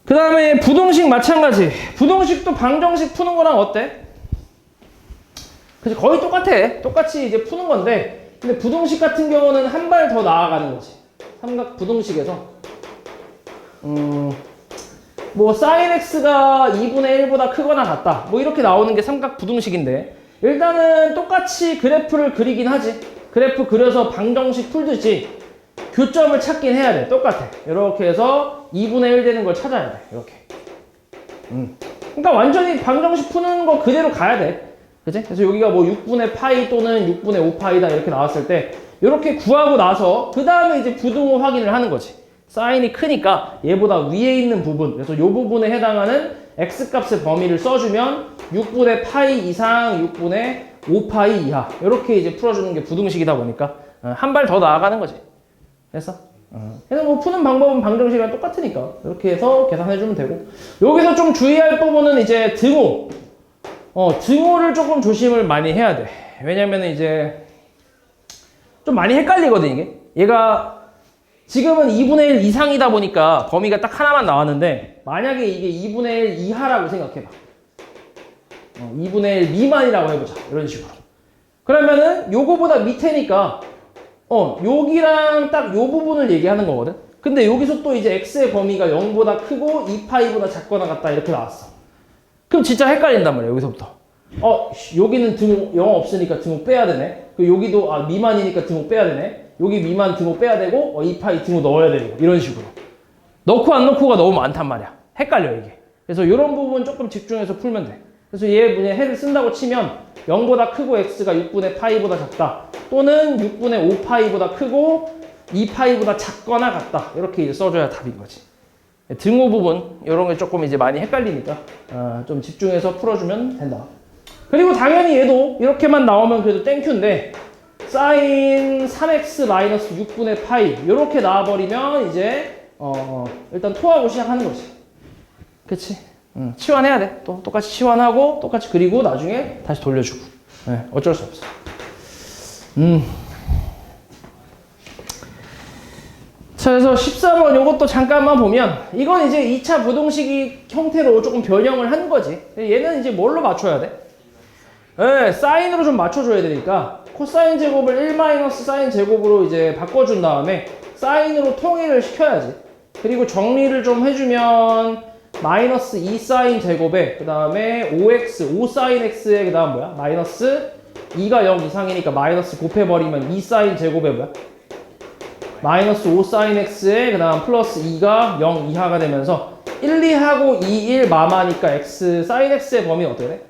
그 다음에 부동식 마찬가지. 부동식도 방정식 푸는 거랑 어때? 그치? 거의 똑같아. 똑같이 이제 푸는 건데, 근데 부동식 같은 경우는 한 발 더 나아가는 거지. 삼각 부동식에서. 뭐 sin x가 2분의 1보다 크거나 같다. 뭐 이렇게 나오는 게 삼각 부동식인데, 일단은 똑같이 그래프를 그리긴 하지. 그래프 그려서 방정식 풀듯이 교점을 찾긴 해야 돼. 똑같아. 이렇게 해서 2분의 1 되는 걸 찾아야 돼. 이렇게. 그러니까 완전히 방정식 푸는 거 그대로 가야 돼. 그치? 그래서 여기가 뭐 6분의 파이 또는 6분의 5파이다 이렇게 나왔을 때 이렇게 구하고 나서 그 다음에 이제 부등호 확인을 하는 거지. 사인이 크니까 얘보다 위에 있는 부분, 그래서 이 부분에 해당하는 x값의 범위를 써주면 6분의 파이 이상 6분의 5파이 이하 이렇게 이제 풀어주는 게 부등식이다 보니까 한 발 더 나아가는 거지. 됐어? 그래서 뭐 푸는 방법은 방정식이랑 똑같으니까 이렇게 해서 계산해주면 되고, 여기서 좀 주의할 부분은 이제 등호. 등호를 조금 조심을 많이 해야 돼. 왜냐면은 이제 좀 많이 헷갈리거든, 이게. 얘가 지금은 2분의 1 이상이다 보니까 범위가 딱 하나만 나왔는데, 만약에 이게 2분의 1 이하라고 생각해봐. 2분의 1 미만이라고 해보자. 이런 식으로. 그러면은 요거보다 밑에니까 여기랑 딱 요 부분을 얘기하는 거거든. 근데 여기서 또 이제 x의 범위가 0보다 크고 2파이보다 작거나 같다 이렇게 나왔어. 그럼 진짜 헷갈린단 말이야, 여기서부터. 여기는 등호 0 없으니까 등호 빼야 되네. 여기도 미만이니까 등호 빼야 되네. 여기 미만 등호 빼야 되고 2파이 등호 넣어야 되고 이런 식으로. 넣고 안 넣고가 너무 많단 말이야. 헷갈려 이게. 그래서 이런 부분 조금 집중해서 풀면 돼. 그래서 얘 그냥 해를 쓴다고 치면 0보다 크고 x가 6분의 파이보다 작다. 또는 6분의 5파이보다 크고 2파이보다 작거나 같다. 이렇게 이제 써줘야 답인 거지. 등호 부분 이런 게 조금 이제 많이 헷갈리니까 좀 집중해서 풀어주면 된다. 그리고 당연히 얘도 이렇게만 나오면 그래도 땡큐인데 sin 3x 마이너스 6분의 파이 이렇게 나와버리면 이제 일단 토하고 시작하는 거지. 그치? 치환해야 돼. 또 똑같이 치환하고 똑같이 그리고 나중에 다시 돌려주고. 어쩔 수 없어. 자, 그래서 14번 요것도 잠깐만 보면 이건 이제 2차 부동식이 형태로 조금 변형을 한 거지. 얘는 이제 뭘로 맞춰야 돼? 사인으로 좀 맞춰줘야 되니까 코사인 제곱을 1 사인 제곱으로 이제 바꿔준 다음에 사인으로 통일을 시켜야지. 그리고 정리를 좀 해주면 마이너스 2 사인 제곱에 그 다음에 5x, 5 사인 x에 그 다음 뭐야? 마이너스 2가 0 이상이니까 마이너스 곱해버리면 2 사인 제곱에 뭐야? 마이너스 5 사인 x에 그 다음 플러스 2가 0 이하가 되면서 1, 2하고 2, 1 마마니까 x, 사인 x의 범위 어떻게 돼?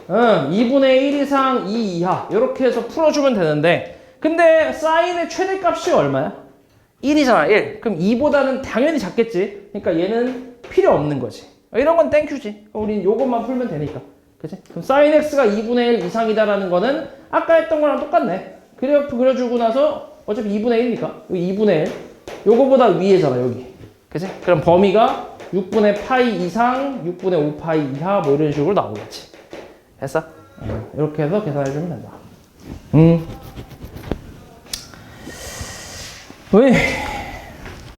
2분의 1 이상 2 이하 이렇게 해서 풀어주면 되는데, 근데 사인의 최대값이 얼마야? 1이잖아 1. 그럼 2보다는 당연히 작겠지. 그러니까 얘는 필요 없는 거지. 이런 건 땡큐지. 우린 요것만 풀면 되니까. 그치? 그럼 사인 x가 2분의 1 이상이다라는 거는 아까 했던 거랑 똑같네. 그래프 그려주고 나서 어차피 2분의 1이니까 여기 2분의 1 요거보다 위에잖아 여기. 그치? 그럼 범위가 6분의 파이 이상 6분의 5파이 이하 뭐 이런 식으로 나오겠지. 됐어? 이렇게 해서 계산해주면 된다. 왜?